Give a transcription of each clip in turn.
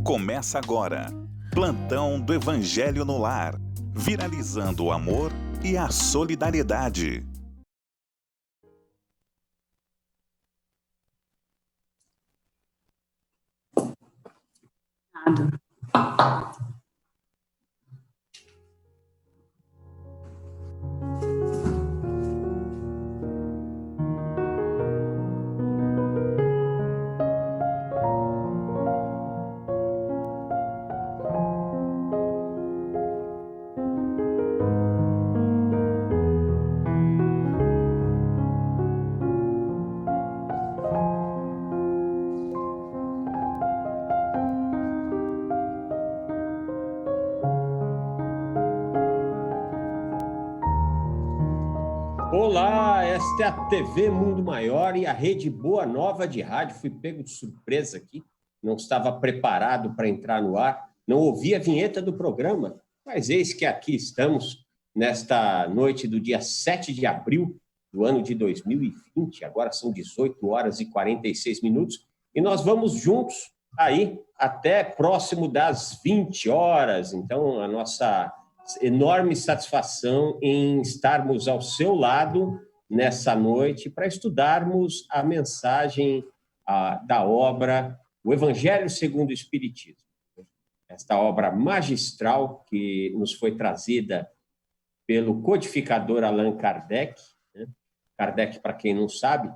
Começa agora. Plantão do Evangelho no Lar. Viralizando o amor e a solidariedade. Olá, esta é a TV Mundo Maior e a Rede Boa Nova de rádio. Fui pego de surpresa aqui, não estava preparado para entrar no ar, não ouvi a vinheta do programa, mas eis que aqui estamos nesta noite do dia 7 de abril do ano de 2020, agora são 18 horas e 46 minutos, e nós vamos juntos aí até próximo das 20 horas, então a nossa enorme satisfação em estarmos ao seu lado nessa noite para estudarmos a mensagem da obra O Evangelho segundo o Espiritismo. Esta obra magistral que nos foi trazida pelo codificador Allan Kardec. Kardec, para quem não sabe,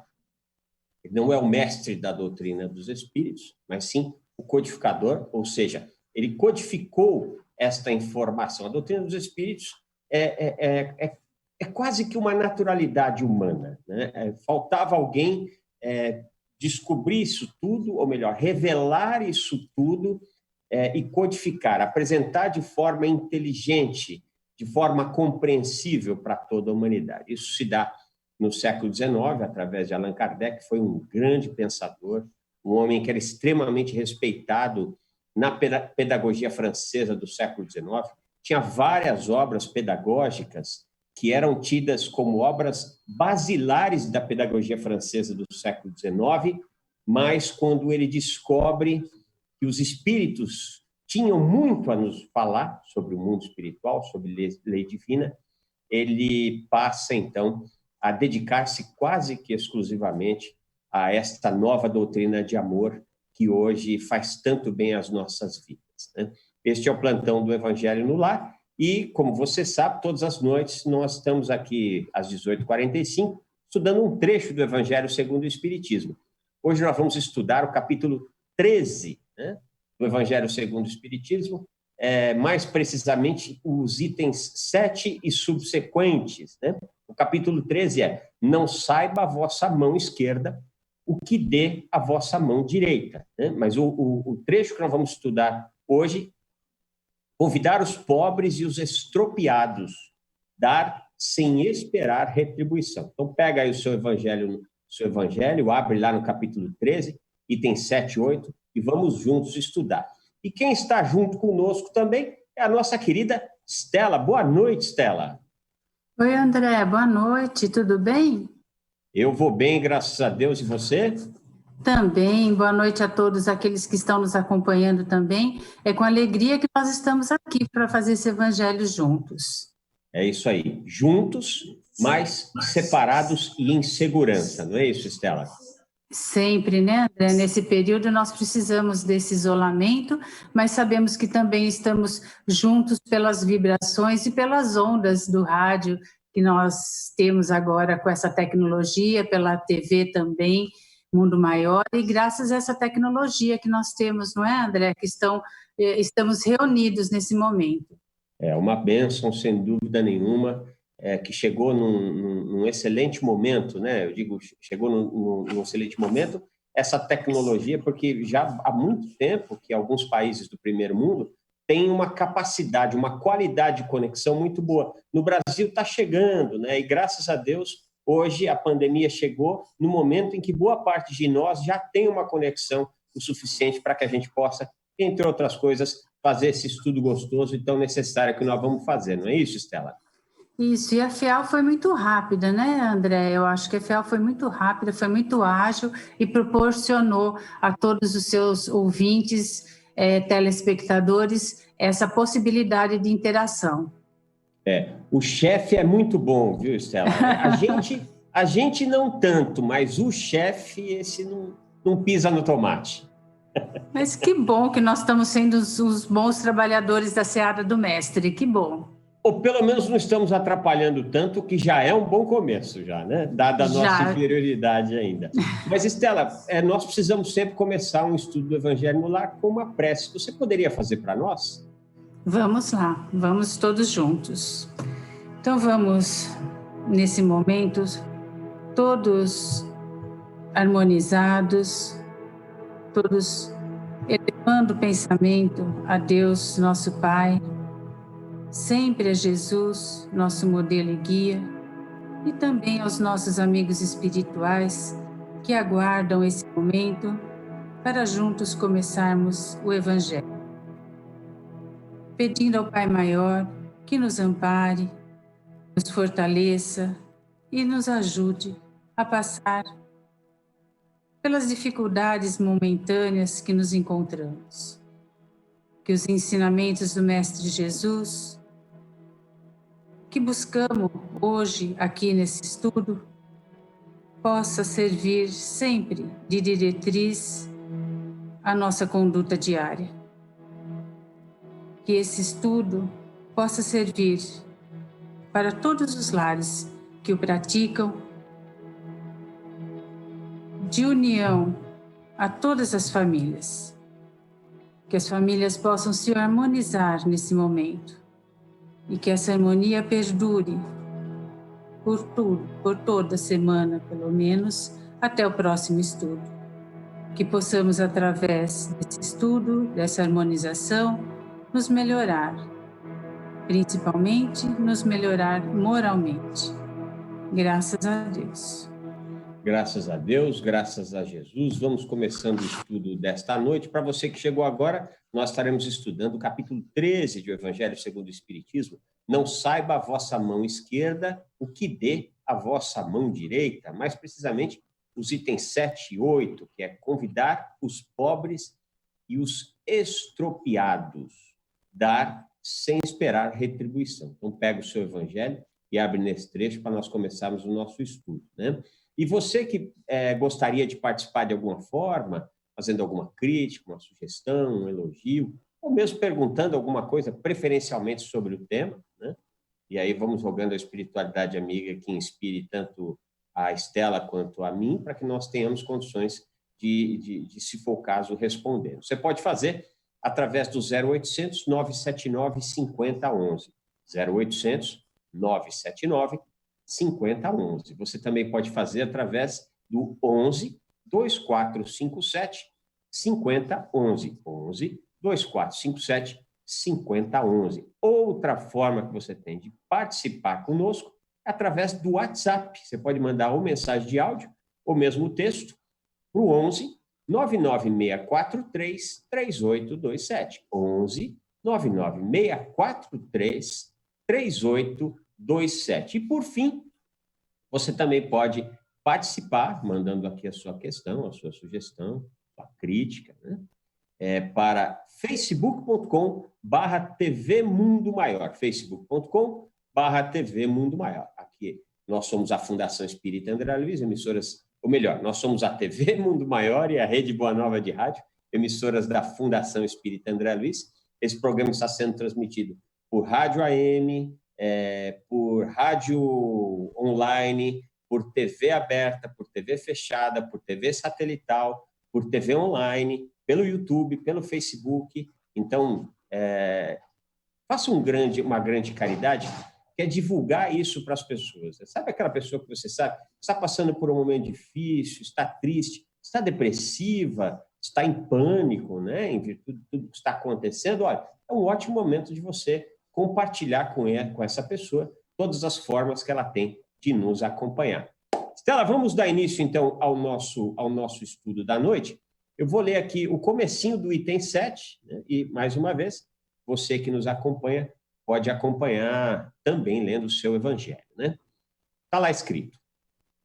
não é o mestre da doutrina dos espíritos, mas sim o codificador, ou seja, ele codificou esta informação. A doutrina dos espíritos é quase que uma naturalidade humana, né? Faltava alguém descobrir isso tudo, ou melhor, revelar isso tudo e codificar, apresentar de forma inteligente, de forma compreensível para toda a humanidade. Isso se dá no século XIX, através de Allan Kardec, que foi um grande pensador, um homem que era extremamente respeitado na pedagogia francesa do século XIX. Tinha várias obras pedagógicas que eram tidas como obras basilares da pedagogia francesa do século XIX, mas quando ele descobre que os espíritos tinham muito a nos falar sobre o mundo espiritual, sobre lei divina, ele passa, então, a dedicar-se quase que exclusivamente a esta nova doutrina de amor que hoje faz tanto bem às nossas vidas, né? Este é o plantão do Evangelho no Lar e, como você sabe, todas as noites nós estamos aqui às 18h45 estudando um trecho do Evangelho segundo o Espiritismo. Hoje nós vamos estudar o capítulo 13, né, do Evangelho segundo o Espiritismo, mais precisamente os itens 7 e subsequentes, né? O capítulo 13 é: não saiba a vossa mão esquerda o que dê a vossa mão direita, né? Mas o trecho que nós vamos estudar hoje: convidar os pobres e os estropiados, dar sem esperar retribuição. Então pega aí o seu evangelho, abre lá no capítulo 13, item 7 e 8, e vamos juntos estudar. E quem está junto conosco também é a nossa querida Stella. Boa noite, Stella. Oi, André, boa noite, tudo bem? Eu vou bem, graças a Deus, e você? Também, boa noite a todos aqueles que estão nos acompanhando também. É com alegria que nós estamos aqui para fazer esse evangelho juntos. É isso aí, juntos, mas separados e em segurança, não é isso, Stella? Sempre, né, André? Nesse período nós precisamos desse isolamento, mas sabemos que também estamos juntos pelas vibrações e pelas ondas do rádio que nós temos agora com essa tecnologia, pela TV também, Mundo Maior, e graças a essa tecnologia que nós temos, não é, André, que estamos reunidos nesse momento. É uma bênção, sem dúvida nenhuma, que chegou num excelente momento, né? Eu digo, chegou num excelente momento essa tecnologia, porque já há muito tempo que alguns países do primeiro mundo têm uma capacidade, uma qualidade de conexão muito boa. No Brasil está chegando, né? E graças a Deus, hoje a pandemia chegou no momento em que boa parte de nós já tem uma conexão o suficiente para que a gente possa, entre outras coisas, fazer esse estudo gostoso e tão necessário que nós vamos fazer, não é isso, Stella? Isso, e a FEAL foi muito rápida, né, André? Eu acho que a FEAL foi muito rápida, foi muito ágil e proporcionou a todos os seus ouvintes telespectadores essa possibilidade de interação. O chefe é muito bom, viu, Estela? A gente não tanto, mas o chefe, esse não pisa no tomate. Mas que bom que nós estamos sendo os bons trabalhadores da seara do mestre, que bom. Ou pelo menos não estamos atrapalhando tanto, que já é um bom começo, né? Dada a nossa inferioridade ainda. Mas, Estela, nós precisamos sempre começar um estudo do Evangelho no Lar com uma prece. Você poderia fazer para nós? Vamos lá, vamos todos juntos. Então vamos, nesse momento, todos harmonizados, todos elevando o pensamento a Deus, nosso Pai, sempre a Jesus, nosso modelo e guia, e também aos nossos amigos espirituais que aguardam esse momento para juntos começarmos o Evangelho. Pedindo ao Pai Maior que nos ampare, nos fortaleça e nos ajude a passar pelas dificuldades momentâneas que nos encontramos. Que os ensinamentos do Mestre Jesus, que buscamos hoje aqui nesse estudo, possa servir sempre de diretriz à nossa conduta diária. Que esse estudo possa servir para todos os lares que o praticam, de união a todas as famílias. Que as famílias possam se harmonizar nesse momento e que essa harmonia perdure por toda a semana, pelo menos, até o próximo estudo. Que possamos, através desse estudo, dessa harmonização, nos melhorar, principalmente nos melhorar moralmente. Graças a Deus. Graças a Deus, graças a Jesus. Vamos começando o estudo desta noite. Para você que chegou agora, nós estaremos estudando o capítulo 13 do Evangelho segundo o Espiritismo. Não saiba a vossa mão esquerda o que dê a vossa mão direita. Mais precisamente, os itens 7 e 8, que é convidar os pobres e os estropiados, dar sem esperar retribuição. Então, pega o seu Evangelho e abre nesse trecho para nós começarmos o nosso estudo, né? E você que gostaria de participar de alguma forma, fazendo alguma crítica, uma sugestão, um elogio, ou mesmo perguntando alguma coisa, preferencialmente sobre o tema, né? E aí vamos rogando a espiritualidade amiga que inspire tanto a Estela quanto a mim, para que nós tenhamos condições de, se for o caso, responder. Você pode fazer através do 0800 979 5011. 0800 979 5011. Você também pode fazer através do 11 2457 5011. 11 2457 5011. Outra forma que você tem de participar conosco é através do WhatsApp. Você pode mandar ou mensagem de áudio ou mesmo texto para o 11 99643 3827. 11 99643 3827. E, por fim, você também pode participar, mandando aqui a sua questão, a sua sugestão, a crítica, né? Para facebook.com/TV Mundo Maior. facebook.com/TV Mundo Maior. Aqui nós somos a Fundação Espírita André Luiz, emissoras, ou melhor, nós somos a TV Mundo Maior e a Rede Boa Nova de Rádio, emissoras da Fundação Espírita André Luiz. Esse programa está sendo transmitido por rádio AM, por rádio online, por TV aberta, por TV fechada, por TV satelital, por TV online, pelo YouTube, pelo Facebook. Então, faça uma grande caridade, que é divulgar isso para as pessoas. Sabe aquela pessoa que você sabe está passando por um momento difícil, está triste, está depressiva, está em pânico, né, em virtude de tudo que está acontecendo? Olha, é um ótimo momento de você compartilhar com essa pessoa todas as formas que ela tem de nos acompanhar. Estela, vamos dar início, então, ao nosso estudo da noite. Eu vou ler aqui o comecinho do item 7, né? E, mais uma vez, você que nos acompanha pode acompanhar também lendo o seu Evangelho, né? Está lá escrito: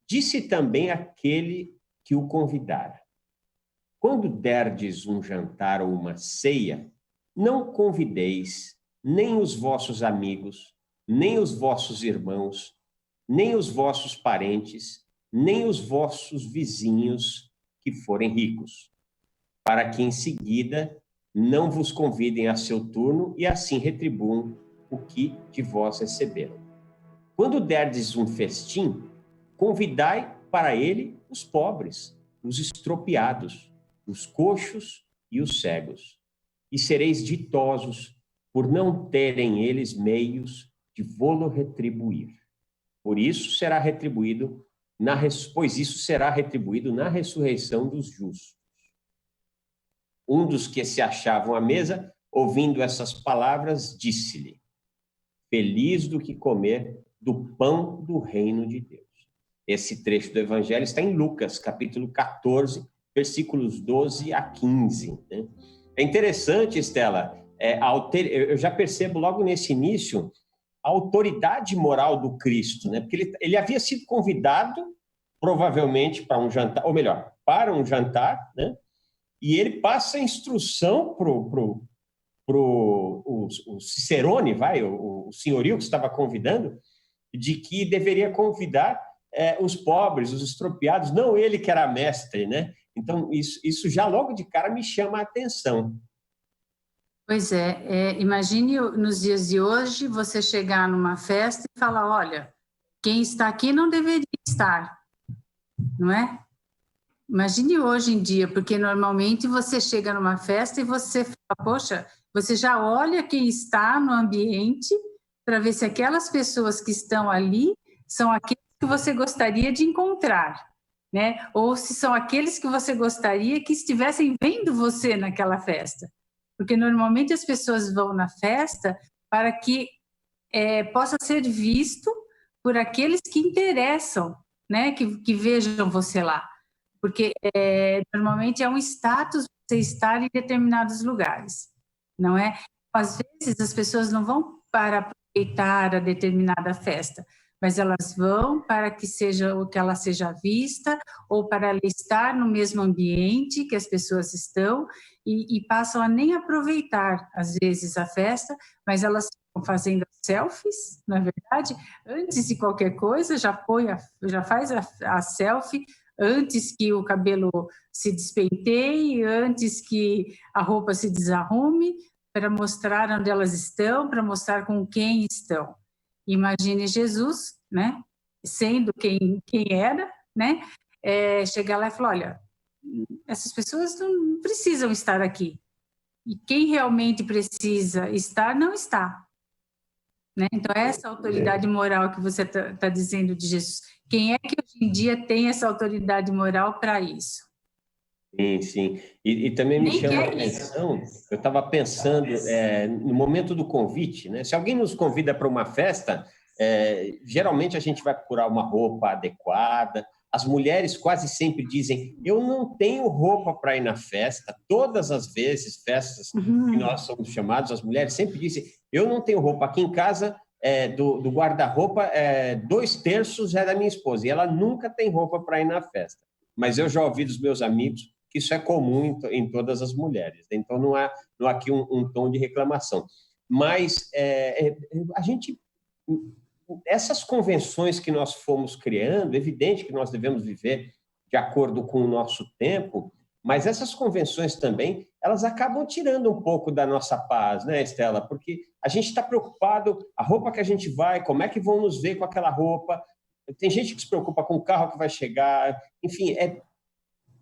disse também aquele que o convidara: quando derdes um jantar ou uma ceia, não convideis nem os vossos amigos, nem os vossos irmãos, nem os vossos parentes, nem os vossos vizinhos que forem ricos, para que em seguida não vos convidem a seu turno e assim retribuam o que de vós receberam. Quando derdes um festim, convidai para ele os pobres, os estropiados, os coxos e os cegos, e sereis ditosos por não terem eles meios de vô-lo retribuir. Pois isso será retribuído na ressurreição dos justos. Um dos que se achavam à mesa, ouvindo essas palavras, disse-lhe: Feliz do que comer do pão do reino de Deus. Esse trecho do Evangelho está em Lucas, capítulo 14, versículos 12 a 15. Né? É interessante, Estela, eu já percebo logo nesse início a autoridade moral do Cristo, né? Porque ele havia sido convidado, provavelmente, para um jantar, ou melhor, para um jantar, né? E ele passa a instrução para o Cicerone, o senhorio que estava convidando, de que deveria convidar os pobres, os estropiados, não ele que era mestre, né? Então, isso já logo de cara me chama a atenção. Pois imagine nos dias de hoje você chegar numa festa e falar, olha, quem está aqui não deveria estar, não é? Imagine hoje em dia, porque normalmente você chega numa festa e você fala, poxa, você já olha quem está no ambiente para ver se aquelas pessoas que estão ali são aqueles que você gostaria de encontrar, né? Ou se são aqueles que você gostaria que estivessem vendo você naquela festa. Porque normalmente as pessoas vão na festa para que possa ser visto por aqueles que interessam, né? Que vejam você lá. Porque normalmente é um status você estar em determinados lugares, não é? Às vezes as pessoas não vão para aproveitar a determinada festa, mas elas vão para que ela seja vista ou para ela estar no mesmo ambiente que as pessoas estão e passam a nem aproveitar, às vezes, a festa, mas elas estão fazendo selfies, na verdade, antes de qualquer coisa, já faz a selfie, antes que o cabelo se despenteie, antes que a roupa se desarrume, para mostrar onde elas estão, para mostrar com quem estão. Imagine Jesus, né, sendo quem era, né, chegar lá e falar, olha, essas pessoas não precisam estar aqui. E quem realmente precisa estar, não está. Né? Então, essa autoridade moral que você está dizendo de Jesus, quem é que hoje em dia tem essa autoridade moral para isso? Sim, sim. E também me chama a atenção, eu estava pensando no momento do convite, né? Se alguém nos convida para uma festa, geralmente a gente vai procurar uma roupa adequada. As mulheres quase sempre dizem, eu não tenho roupa para ir na festa. Todas as vezes, festas que nós somos chamados, as mulheres sempre dizem, eu não tenho roupa. Aqui em casa, do guarda-roupa, 2/3 é da minha esposa, e ela nunca tem roupa para ir na festa. Mas eu já ouvi dos meus amigos que isso é comum em todas as mulheres. Então, não há aqui um tom de reclamação. Mas essas convenções que nós fomos criando, é evidente que nós devemos viver de acordo com o nosso tempo, mas essas convenções também, elas acabam tirando um pouco da nossa paz, né, Estela? Porque a gente está preocupado, a roupa que a gente vai, como é que vão nos ver com aquela roupa? Tem gente que se preocupa com o carro que vai chegar, enfim,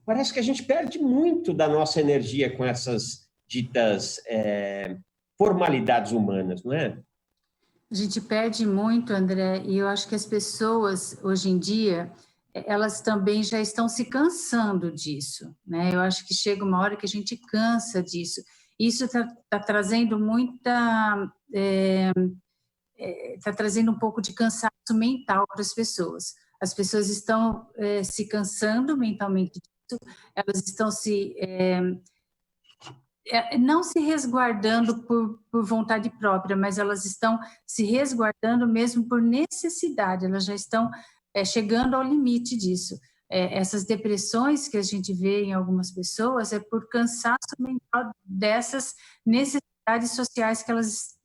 parece que a gente perde muito da nossa energia com essas ditas formalidades humanas, não é? A gente perde muito, André, e eu acho que as pessoas, hoje em dia, elas também já estão se cansando disso, né? Eu acho que chega uma hora que a gente cansa disso. Isso está trazendo está trazendo um pouco de cansaço mental para as pessoas. As pessoas estão se cansando mentalmente disso, elas estão não se resguardando por vontade própria, mas elas estão se resguardando mesmo por necessidade, elas já estão chegando ao limite disso. essas depressões que a gente vê em algumas pessoas é por cansaço mental dessas necessidades sociais que elas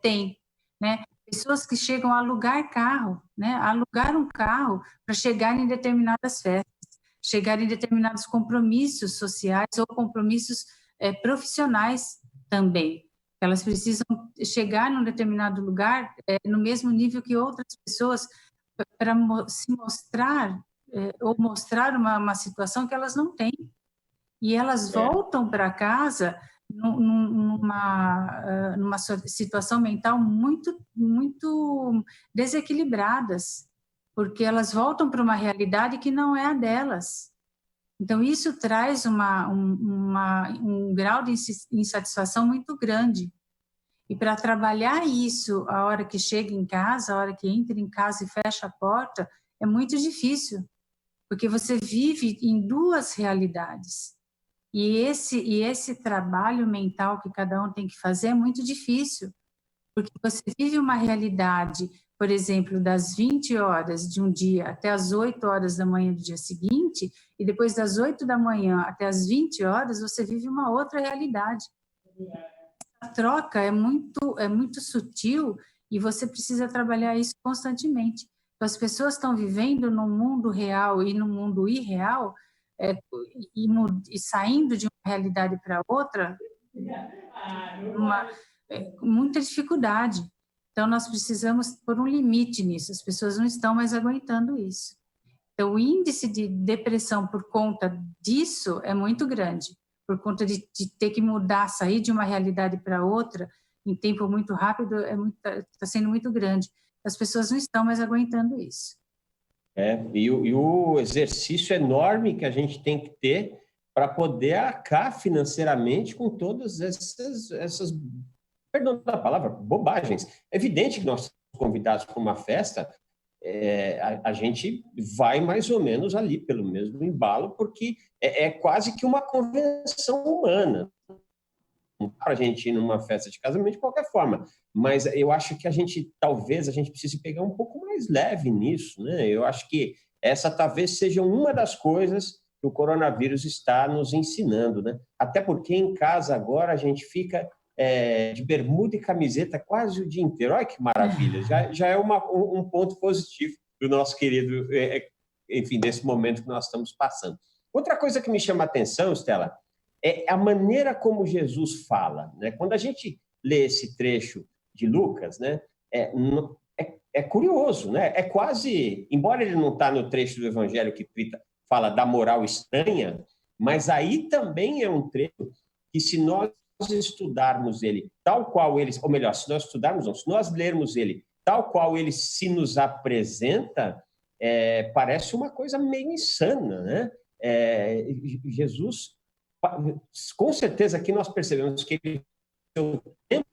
têm, né? Pessoas que chegam a alugar carro, né? Alugar um carro para chegar em determinadas festas, chegar em determinados compromissos sociais ou compromissos profissionais também. Elas precisam chegar num determinado lugar no mesmo nível que outras pessoas para se mostrar ou mostrar uma situação que elas não têm. E elas voltam para casa numa situação mental muito, muito desequilibradas, porque elas voltam para uma realidade que não é a delas. Então, isso traz um grau de insatisfação muito grande. E para trabalhar isso, a hora que chega em casa, a hora que entra em casa e fecha a porta, é muito difícil, porque você vive em duas realidades. E esse trabalho mental que cada um tem que fazer é muito difícil, porque você vive uma realidade, por exemplo, das 20 horas de um dia até as 8 horas da manhã do dia seguinte, e depois das 8 da manhã até as 20 horas, você vive uma outra realidade. A troca é muito sutil e você precisa trabalhar isso constantemente. Então, as pessoas estão vivendo no mundo real e no mundo irreal, e saindo de uma realidade para outra, com muita dificuldade. Então, nós precisamos pôr um limite nisso, as pessoas não estão mais aguentando isso. Então, o índice de depressão por conta disso é muito grande, por conta de ter que mudar, sair de uma realidade para outra, em tempo muito rápido, está sendo muito grande. As pessoas não estão mais aguentando isso. E o exercício enorme que a gente tem que ter para poder arcar financeiramente com todas essas, perdão da palavra, bobagens. É evidente que nós somos convidados para uma festa, a gente vai mais ou menos ali pelo mesmo embalo, porque é quase que uma convenção humana. Não dá para a gente ir numa festa de casamento de qualquer forma, mas eu acho que talvez a gente precise pegar um pouco mais leve nisso, né? Eu acho que essa talvez seja uma das coisas que o coronavírus está nos ensinando, né? Até porque em casa agora a gente fica de bermuda e camiseta quase o dia inteiro. Olha que maravilha! Já é um ponto positivo do nosso querido, enfim, desse momento que nós estamos passando. Outra coisa que me chama a atenção, Stella, é a maneira como Jesus fala, né? Quando a gente lê esse trecho de Lucas, né, é curioso, né? É quase, embora ele não está no trecho do Evangelho que fala da moral estranha, mas aí também é um trecho que, se nós estudarmos ele tal qual ele, ou melhor, se nós estudarmos, não, se nós lermos ele tal qual ele se nos apresenta, parece uma coisa meio insana, né? Jesus, com certeza aqui nós percebemos que ele tinha o tempo,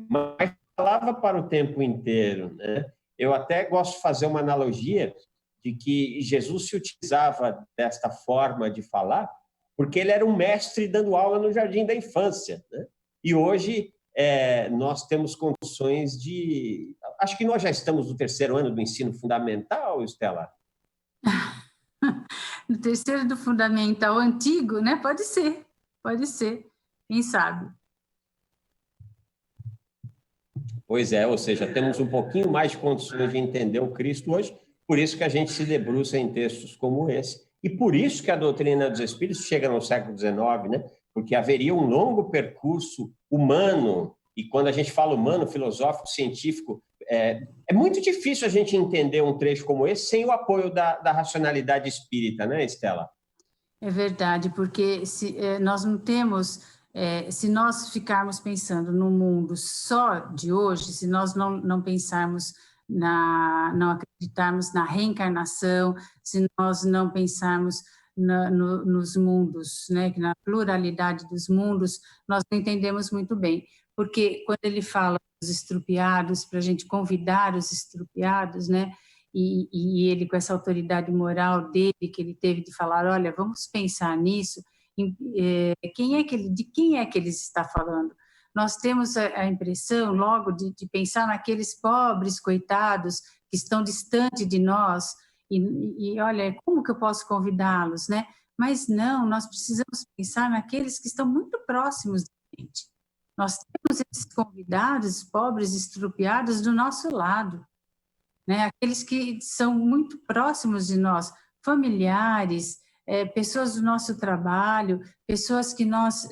mas falava para o tempo inteiro, né? Eu até gosto de fazer uma analogia de que Jesus se utilizava desta forma de falar porque ele era um mestre dando aula no jardim da infância, né? E hoje nós temos condições de... Acho que nós já estamos no 3º ano do ensino fundamental, Stella. No 3º do fundamental antigo, né? Pode ser, quem sabe. Pois é, ou seja, temos um pouquinho mais de condições de entender o Cristo hoje, por isso que a gente se debruça em textos como esse, e por isso que a doutrina dos Espíritos chega no século XIX, né? Porque haveria um longo percurso humano, e quando a gente fala humano, filosófico, científico, é muito difícil a gente entender um trecho como esse sem o apoio da racionalidade espírita, né, Stella? É verdade, porque nós não temos... se nós ficarmos pensando no mundo só de hoje, se nós não pensarmos não acreditarmos na reencarnação, se nós não pensarmos nos mundos, né, na pluralidade dos mundos, nós não entendemos muito bem. Porque quando ele fala dos estrupiados, para a gente convidar os estrupiados, né, e ele com essa autoridade moral dele, que ele teve de falar, olha, vamos pensar nisso, de quem é que ele está falando? Nós temos a impressão, logo, de pensar naqueles pobres coitados que estão distante de nós e olha, como que eu posso convidá-los, né? Mas não, nós precisamos pensar naqueles que estão muito próximos da gente. Nós temos esses convidados pobres, estrupiados do nosso lado, né? Aqueles que são muito próximos de nós, familiares, pessoas do nosso trabalho, pessoas que nós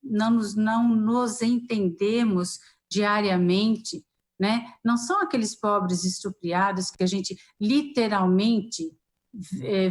não nos entendemos diariamente, né? Não são aqueles pobres estrupiados que a gente literalmente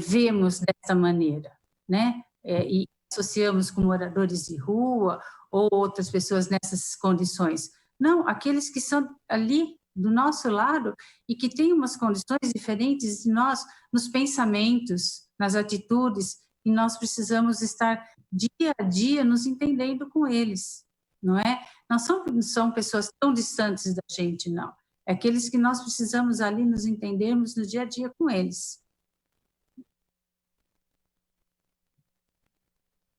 vemos dessa maneira, né? E associamos com moradores de rua ou outras pessoas nessas condições. Não, aqueles que são ali do nosso lado e que têm umas condições diferentes de nós nos pensamentos, nas atitudes, e nós precisamos estar dia a dia nos entendendo com eles, não é? Não são pessoas tão distantes da gente, não. É aqueles que nós precisamos ali nos entendermos no dia a dia com eles.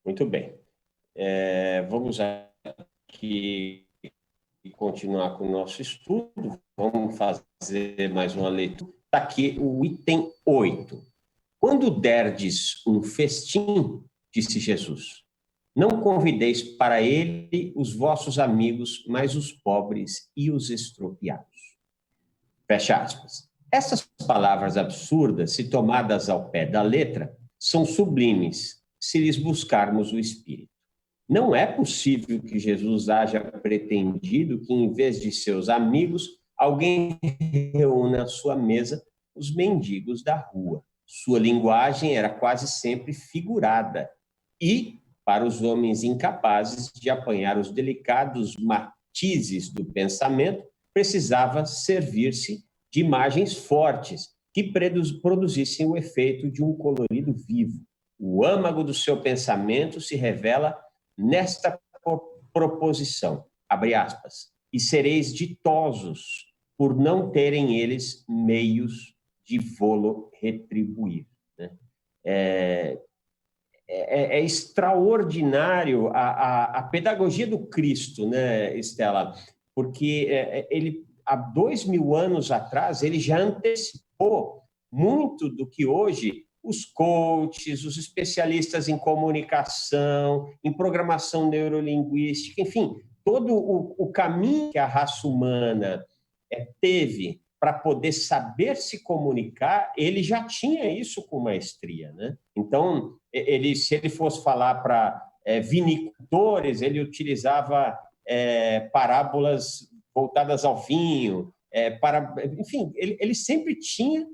Muito bem. Vamos aqui continuar com o nosso estudo. Vamos fazer mais uma leitura. Está aqui o item 8. Quando derdes um festim, disse Jesus, não convideis para ele os vossos amigos, mas os pobres e os estropiados. Fecha aspas. Essas palavras absurdas, se tomadas ao pé da letra, são sublimes, se lhes buscarmos o espírito. Não é possível que Jesus haja pretendido que, em vez de seus amigos, alguém reúna à sua mesa os mendigos da rua. Sua linguagem era quase sempre figurada e, para os homens incapazes de apanhar os delicados matizes do pensamento, precisava servir-se de imagens fortes que produzissem o efeito de um colorido vivo. O âmago do seu pensamento se revela nesta proposição, abre aspas, e sereis ditosos por não terem eles meios de vô-lo retribuir. Né? É extraordinário a pedagogia do Cristo, né, Estela? Porque ele, há 2000 anos atrás, ele já antecipou muito do que hoje os coaches, os especialistas em comunicação, em programação neurolinguística, enfim, todo o caminho que a raça humana teve para poder saber se comunicar, ele já tinha isso com maestria, né? Então, se ele fosse falar para vinicultores, ele utilizava parábolas voltadas ao vinho, enfim, ele sempre tinha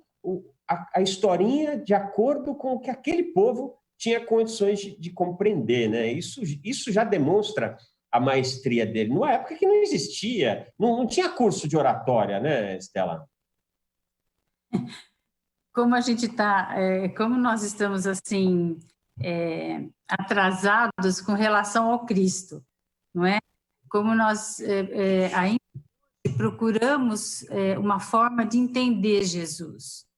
a historinha de acordo com o que aquele povo tinha condições de compreender, né? Isso já demonstra a maestria dele. Numa época que não existia, não tinha curso de oratória, né, Estela? Como a gente está, como nós estamos assim atrasados com relação ao Cristo, não é? Como nós ainda procuramos uma forma de entender Jesus.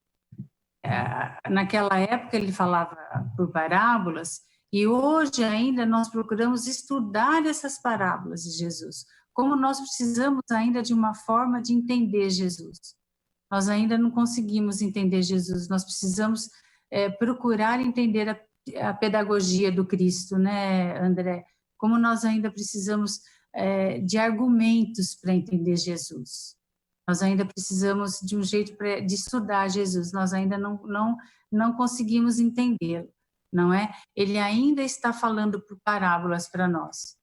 Naquela época ele falava por parábolas, e hoje ainda nós procuramos estudar essas parábolas de Jesus. Como nós precisamos ainda de uma forma de entender Jesus. Nós ainda não conseguimos entender Jesus, nós precisamos procurar entender a pedagogia do Cristo, né, André? Como nós ainda precisamos de argumentos para entender Jesus. Nós ainda precisamos de um jeito de estudar Jesus, nós ainda não conseguimos entendê-lo, não é? Ele ainda está falando por parábolas para nós.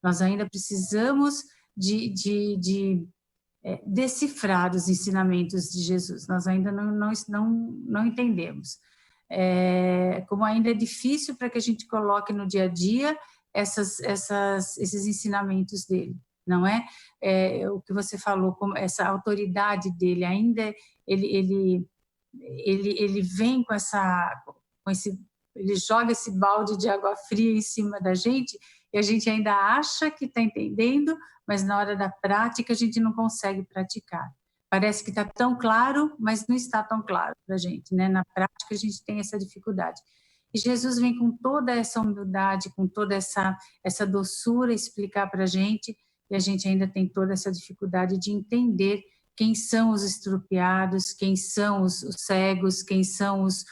Nós ainda precisamos de decifrar os ensinamentos de Jesus, nós ainda não entendemos. Como ainda é difícil para que a gente coloque no dia a dia esses ensinamentos dele. Não é? O que você falou, como essa autoridade dele ainda, ele vem com esse, ele joga esse balde de água fria em cima da gente e a gente ainda acha que está entendendo, mas na hora da prática a gente não consegue praticar. Parece que está tão claro, mas não está tão claro para a gente, né? Na prática a gente tem essa dificuldade. E Jesus vem com toda essa humildade, com toda essa doçura explicar para a gente, e a gente ainda tem toda essa dificuldade de entender quem são os estrupiados, quem são os cegos, quem são os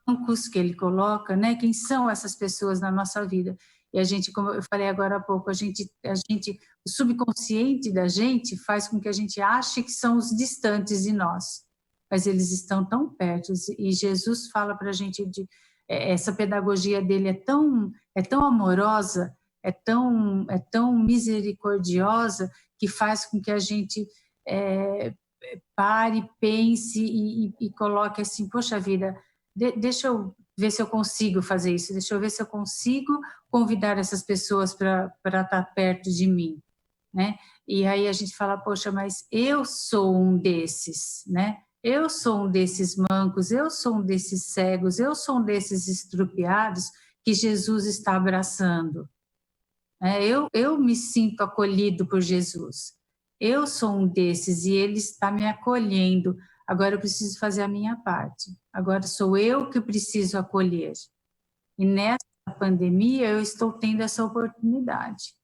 mancos que ele coloca, né? Quem são essas pessoas na nossa vida? E a gente, como eu falei agora há pouco, o subconsciente da gente faz com que a gente ache que são os distantes de nós, mas eles estão tão perto. E Jesus fala para a gente essa pedagogia dele é tão amorosa, é tão misericordiosa, que faz com que a gente pare, pense e coloque assim, poxa vida, deixa eu ver se eu consigo fazer isso, deixa eu ver se eu consigo convidar essas pessoas para estar perto de mim, né? E aí a gente fala, poxa, mas eu sou um desses, né? Eu sou um desses mancos, eu sou um desses cegos, eu sou um desses estrupiados que Jesus está abraçando. Eu me sinto acolhido por Jesus. Eu sou um desses e ele está me acolhendo. Agora eu preciso fazer a minha parte. Agora sou eu que preciso acolher. E nessa pandemia eu estou tendo essa oportunidade,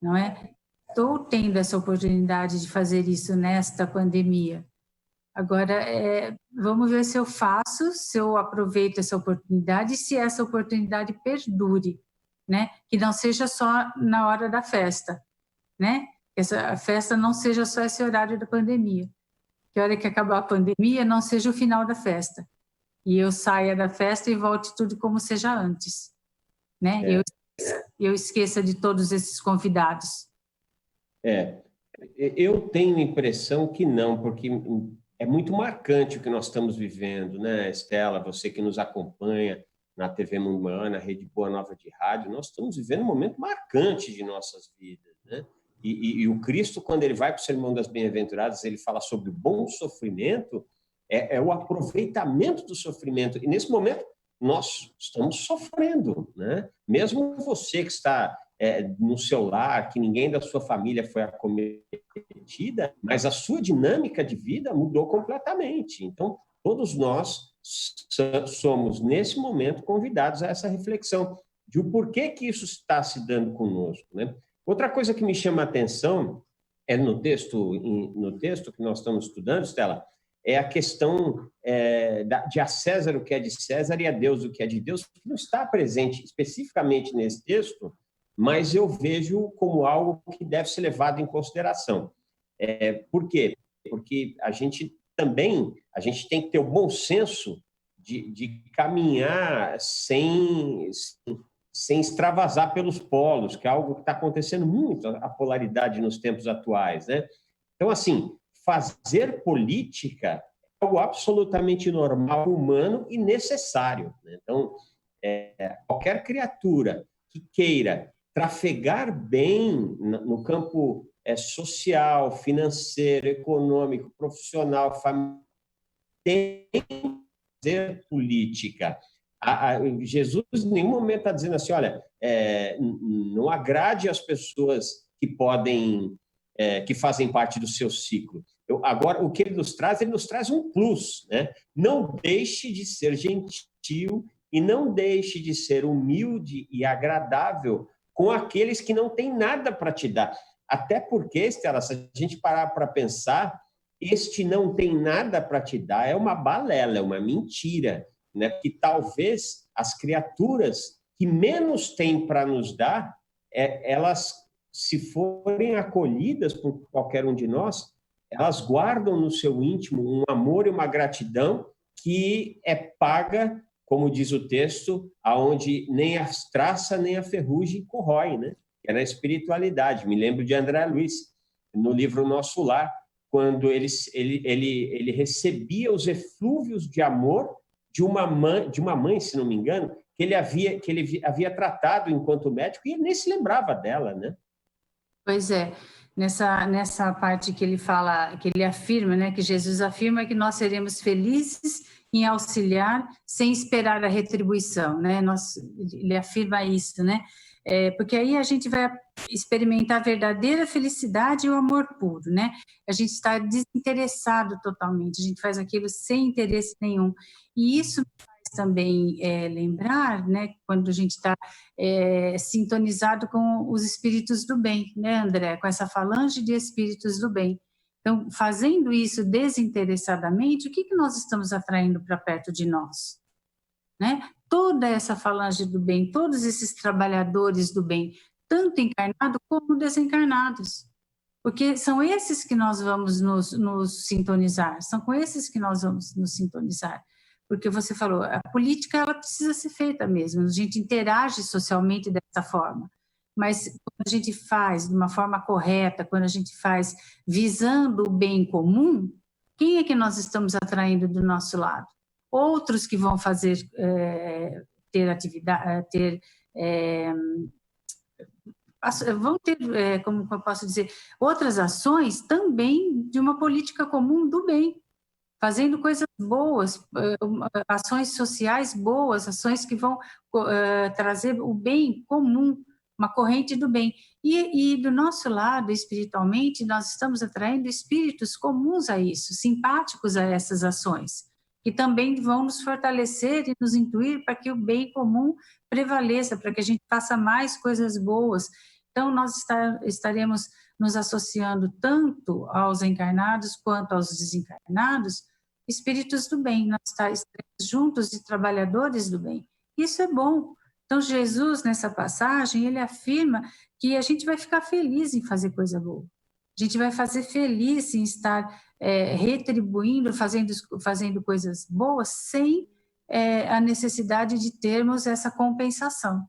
não é? Estou tendo essa oportunidade de fazer isso nesta pandemia. Agora, vamos ver se eu faço, se eu aproveito essa oportunidade e se essa oportunidade perdure, né? Que não seja só na hora da festa, né? Que a festa não seja só esse horário da pandemia. Que a hora que acabar a pandemia não seja o final da festa. E eu saia da festa e volte tudo como seja antes, né? Eu esqueça de todos esses convidados. Eu tenho a impressão que não, porque é muito marcante o que nós estamos vivendo, né, Estela? Você que nos acompanha na TV Mundo Maior, na Rede Boa Nova de Rádio, nós estamos vivendo um momento marcante de nossas vidas, né? E o Cristo, quando ele vai para o Sermão das Bem-aventuradas, ele fala sobre o bom sofrimento, é o aproveitamento do sofrimento. E nesse momento, nós estamos sofrendo, né? Mesmo você que está no seu lar, que ninguém da sua família foi acometida, mas a sua dinâmica de vida mudou completamente. Então, todos nós somos, nesse momento, convidados a essa reflexão de o porquê que isso está se dando conosco, né? Outra coisa que me chama a atenção é no texto que nós estamos estudando, Estela, é a questão de a César o que é de César e a Deus o que é de Deus, que não está presente especificamente nesse texto, mas eu vejo como algo que deve ser levado em consideração. Por quê? Porque a gente tem que ter o bom senso de caminhar sem extravasar pelos polos, que é algo que está acontecendo muito, a polaridade nos tempos atuais, né? Então, assim, fazer política é algo absolutamente normal, humano e necessário, né? Então, qualquer criatura que queira trafegar bem no campo social, financeiro, econômico, profissional, familiar, tem que fazer política. Jesus em nenhum momento está dizendo assim, olha, não agrade as pessoas que que fazem parte do seu ciclo. Agora, o que ele nos traz um plus, né? Não deixe de ser gentil e não deixe de ser humilde e agradável com aqueles que não têm nada para te dar. Até porque, Estela, se a gente parar para pensar, este não tem nada para te dar é uma balela, é uma mentira, né? Que talvez as criaturas que menos têm para nos dar, elas, se forem acolhidas por qualquer um de nós, elas guardam no seu íntimo um amor e uma gratidão que é paga, como diz o texto, aonde nem a traça nem a ferrugem corrói, né? É na espiritualidade. Me lembro de André Luiz, no livro Nosso Lar, quando ele recebia os eflúvios de amor de uma mãe, se não me engano, que ele havia tratado enquanto médico, e ele nem se lembrava dela, né? Pois é, nessa parte que ele fala, que ele afirma, né, que Jesus afirma que nós seremos felizes em auxiliar sem esperar a retribuição, né? Ele afirma isso, né? Porque aí a gente vai experimentar a verdadeira felicidade e o amor puro, né? A gente está desinteressado totalmente, a gente faz aquilo sem interesse nenhum. E isso faz também lembrar, né, quando a gente está sintonizado com os espíritos do bem, né, André, com essa falange de espíritos do bem. Então, fazendo isso desinteressadamente, o que nós estamos atraindo para perto de nós? Né? Toda essa falange do bem, todos esses trabalhadores do bem, tanto encarnados como desencarnados, porque são esses que nós vamos nos sintonizar, são com esses que nós vamos nos sintonizar, porque você falou, a política ela precisa ser feita mesmo, a gente interage socialmente dessa forma, mas quando a gente faz de uma forma correta, quando a gente faz visando o bem comum, quem é que nós estamos atraindo do nosso lado? Outros que vão fazer, ter atividade, vão ter, como eu posso dizer, outras ações também de uma política comum do bem, fazendo coisas boas, ações sociais boas, ações que vão trazer o bem comum, uma corrente do bem. E do nosso lado, espiritualmente, nós estamos atraindo espíritos comuns a isso, simpáticos a essas ações, que também vão nos fortalecer e nos intuir para que o bem comum prevaleça, para que a gente faça mais coisas boas. Então, nós estaremos nos associando tanto aos encarnados quanto aos desencarnados, espíritos do bem, nós estaremos juntos de trabalhadores do bem. Isso é bom. Então, Jesus, nessa passagem, ele afirma que a gente vai ficar feliz em fazer coisa boa. A gente vai fazer feliz em estar retribuindo, fazendo coisas boas, sem a necessidade de termos essa compensação.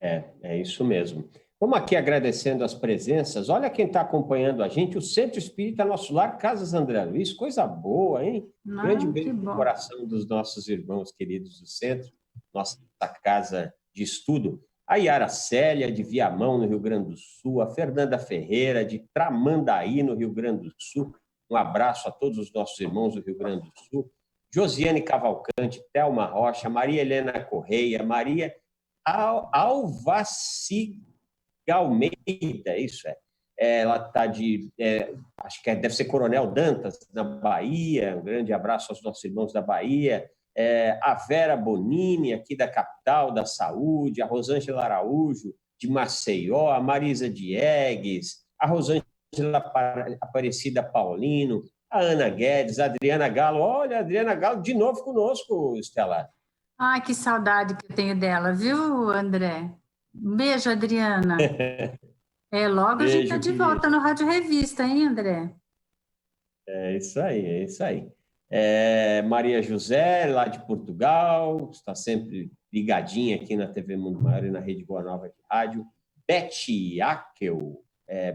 É isso mesmo. Vamos aqui agradecendo as presenças. Olha quem está acompanhando a gente, o Centro Espírita Nosso Lar, Casas André Luiz. Coisa boa, hein? Grande beijo no coração dos nossos irmãos queridos do Centro, nossa casa de estudo. A Yara Célia, de Viamão, no Rio Grande do Sul, a Fernanda Ferreira, de Tramandaí, no Rio Grande do Sul. Um abraço a todos os nossos irmãos do Rio Grande do Sul. Josiane Cavalcante, Thelma Rocha, Maria Helena Correia, Maria Alvaci Almeida, isso é. Ela está acho que deve ser Coronel Dantas, na Bahia. Um grande abraço aos nossos irmãos da Bahia. A Vera Bonini, aqui da capital da saúde, a Rosângela Araújo, de Maceió, a Marisa Diegues, a Rosângela Aparecida Paulino, a Ana Guedes, a Adriana Galo. Olha, a Adriana Galo de novo conosco, Estela. Ai, que saudade que eu tenho dela, viu, André? Um beijo, Adriana. Logo beijo, a gente está de volta no Rádio Revista, hein, André? É isso aí. Maria José, lá de Portugal, está sempre ligadinha aqui na TV Mundo Maior e na Rede Boa Nova de Rádio. Beth Akel,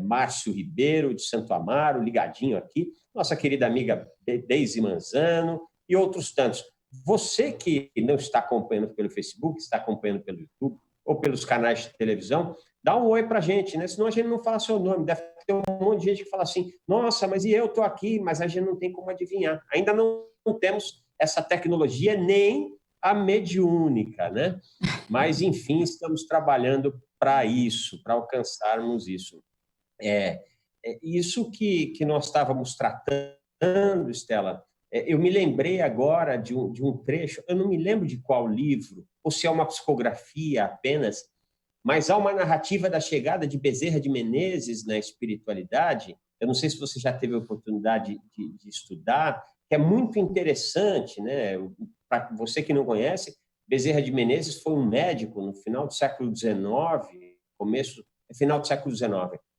Márcio Ribeiro, de Santo Amaro, ligadinho aqui. Nossa querida amiga Deise Manzano e outros tantos. Você que não está acompanhando pelo Facebook, está acompanhando pelo YouTube ou pelos canais de televisão, dá um oi para a gente, né? Senão a gente não fala seu nome. Deve ter um monte de gente que fala assim, nossa, mas e eu estou aqui, mas a gente não tem como adivinhar. Ainda não temos essa tecnologia, nem a mediúnica, né? Mas, enfim, estamos trabalhando para isso, para alcançarmos isso. Isso que nós estávamos tratando, Estela, eu me lembrei agora de um trecho, eu não me lembro de qual livro, ou se é uma psicografia apenas, mas há uma narrativa da chegada de Bezerra de Menezes na espiritualidade. Eu não sei se você já teve a oportunidade de estudar, que é muito interessante, né? Para você que não conhece, Bezerra de Menezes foi um médico no final do século XIX, final do século XIX,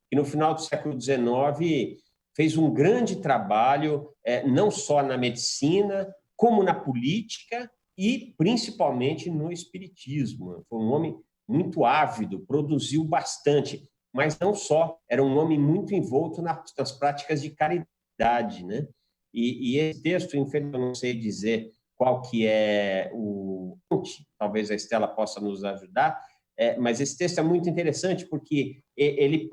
e no final do século XIX fez um grande trabalho, não só na medicina, como na política e principalmente no espiritismo. Foi um homem muito ávido, produziu bastante, mas não só, era um homem muito envolto nas práticas de caridade, né? E esse texto, infelizmente, eu não sei dizer qual que é o... Talvez a Estela possa nos ajudar, mas esse texto é muito interessante porque ele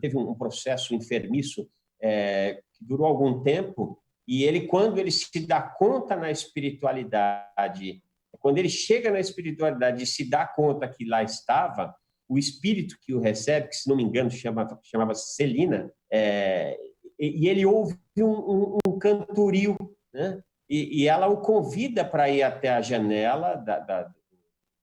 teve um processo enfermiço que durou algum tempo, e quando ele se dá conta na espiritualidade, quando ele chega na espiritualidade e se dá conta que lá estava, o espírito que o recebe, que se não me engano chamava-se Celina, e ele ouve um cantorio, né? e ela o convida para ir até a janela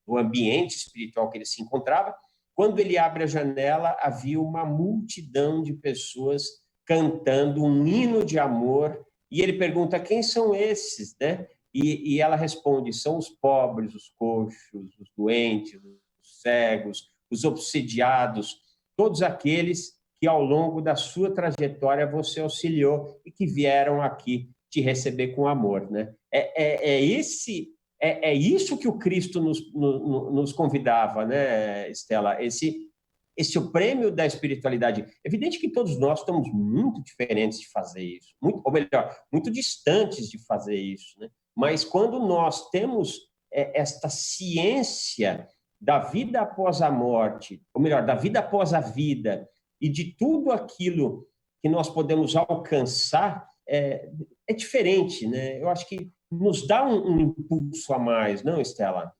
do ambiente espiritual que ele se encontrava. Quando ele abre a janela, havia uma multidão de pessoas cantando um hino de amor, e ele pergunta: quem são esses, né? E ela responde: são os pobres, os coxos, os doentes, os cegos, os obsidiados, todos aqueles que ao longo da sua trajetória você auxiliou e que vieram aqui te receber com amor, né? É isso que o Cristo nos convidava, né, Estela? Esse é o prêmio da espiritualidade. É evidente que todos nós estamos muito diferentes de fazer isso, ou melhor, muito distantes de fazer isso, né? Mas quando nós temos esta ciência da vida após a morte, ou melhor, da vida após a vida, e de tudo aquilo que nós podemos alcançar, é diferente, né? Eu acho que nos dá um impulso a mais, não, Estela?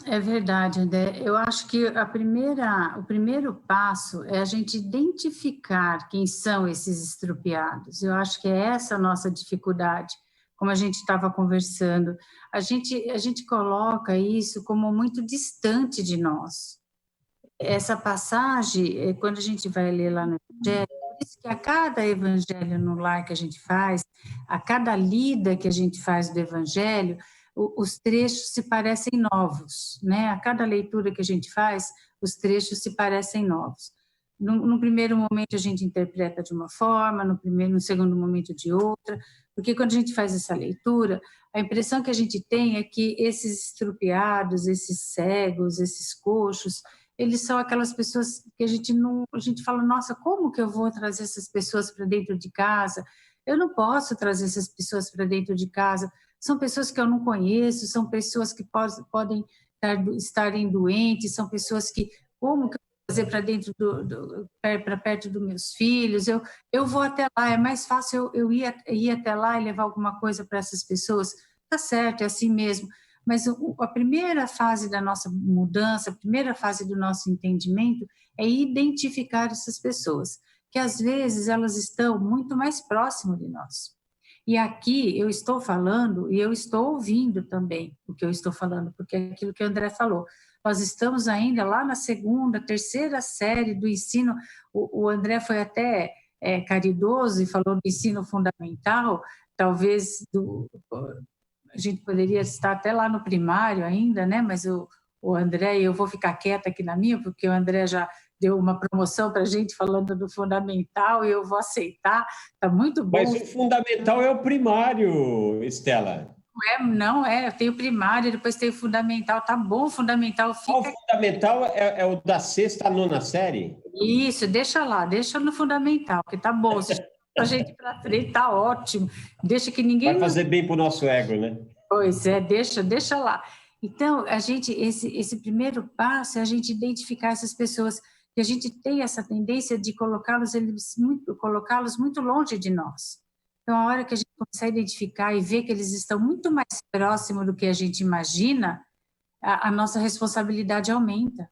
É verdade, André. Eu acho que o primeiro passo é a gente identificar quem são esses estrupiados. Eu acho que é essa a nossa dificuldade, como a gente estava conversando. A gente coloca isso como muito distante de nós. Essa passagem, quando a gente vai ler lá no Evangelho, por isso que a cada Evangelho no lar que a gente faz, a cada lida que a gente faz do Evangelho, os trechos se parecem novos, né? A cada leitura que a gente faz, os trechos se parecem novos. No primeiro momento a gente interpreta de uma forma, no segundo momento de outra, porque quando a gente faz essa leitura, a impressão que a gente tem é que esses estrupiados, esses cegos, esses coxos, eles são aquelas pessoas que a gente fala: nossa, como que eu vou trazer essas pessoas para dentro de casa? Eu não posso trazer essas pessoas para dentro de casa. São pessoas que eu não conheço, são pessoas que podem estarem doentes, são pessoas que, como que eu vou trazer para dentro para perto dos meus filhos? Eu vou até lá, é mais fácil eu ir até lá e levar alguma coisa para essas pessoas. Tá certo, é assim mesmo. Mas a primeira fase da nossa mudança, a primeira fase do nosso entendimento é identificar essas pessoas, que às vezes elas estão muito mais próximo de nós. E aqui eu estou falando e eu estou ouvindo também o que eu estou falando, porque é aquilo que o André falou. Nós estamos ainda lá na segunda, terceira série do ensino. O André foi até caridoso e falou do ensino fundamental, talvez a gente poderia estar até lá no primário ainda, né? Mas o André, eu vou ficar quieta aqui na minha, porque o André já deu uma promoção para a gente falando do fundamental e eu vou aceitar, está muito bom. Mas o fundamental é o primário, Estela. Não é, tem o primário, depois tem o fundamental, tá bom, o fundamental fica... O fundamental é o da sexta à nona série? Isso, deixa no fundamental, que tá bom, se a gente para frente, tá ótimo, deixa que ninguém... Vai fazer bem para o nosso ego, né? Pois é, deixa lá. Então, esse primeiro passo é a gente identificar essas pessoas, que a gente tem essa tendência de colocá-los muito longe de nós. Então, a hora que a gente consegue identificar e ver que eles estão muito mais próximos do que a gente imagina, a nossa responsabilidade aumenta.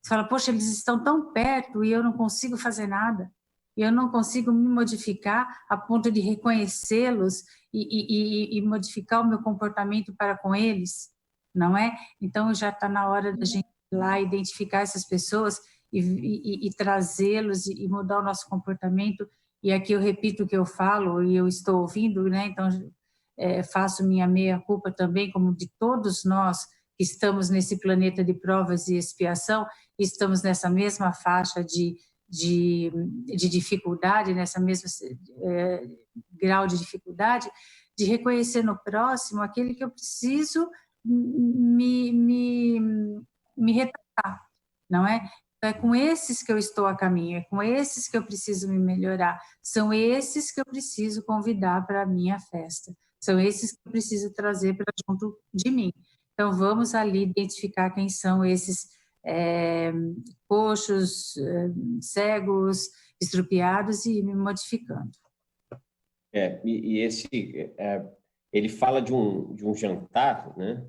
Você fala: poxa, eles estão tão perto e eu não consigo fazer nada, e eu não consigo me modificar a ponto de reconhecê-los e modificar o meu comportamento para com eles, não é? Então, já está na hora da gente ir lá identificar essas pessoas e trazê-los e mudar o nosso comportamento. E aqui eu repito o que eu falo e eu estou ouvindo, né? Então, faço minha meia-culpa também, como de todos nós que estamos nesse planeta de provas e expiação, estamos nessa mesma faixa de dificuldade, nessa mesma grau de dificuldade, de reconhecer no próximo aquele que eu preciso me retratar, não é? É com esses que eu estou a caminho, é com esses que eu preciso me melhorar, são esses que eu preciso convidar para a minha festa, são esses que eu preciso trazer para junto de mim. Então, vamos ali identificar quem são esses coxos, cegos, estrupiados e me modificando. Ele fala de um jantar, né?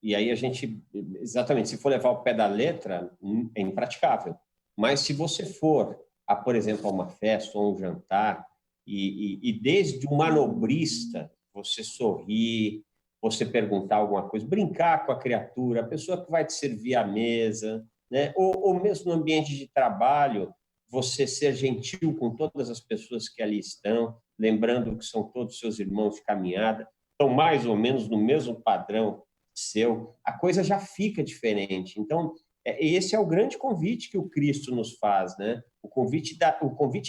E aí a gente, exatamente, se for levar ao pé da letra, é impraticável. Mas se você for, por exemplo, a uma festa ou um jantar, E desde o manobrista, você sorrir, você perguntar alguma coisa, brincar com a criatura, a pessoa que vai te servir à mesa, né? Ou mesmo no ambiente de trabalho, você ser gentil com todas as pessoas que ali estão, lembrando que são todos seus irmãos de caminhada, estão mais ou menos no mesmo padrão seu, a coisa já fica diferente. Então, esse é o grande convite que o Cristo nos faz, né? O convite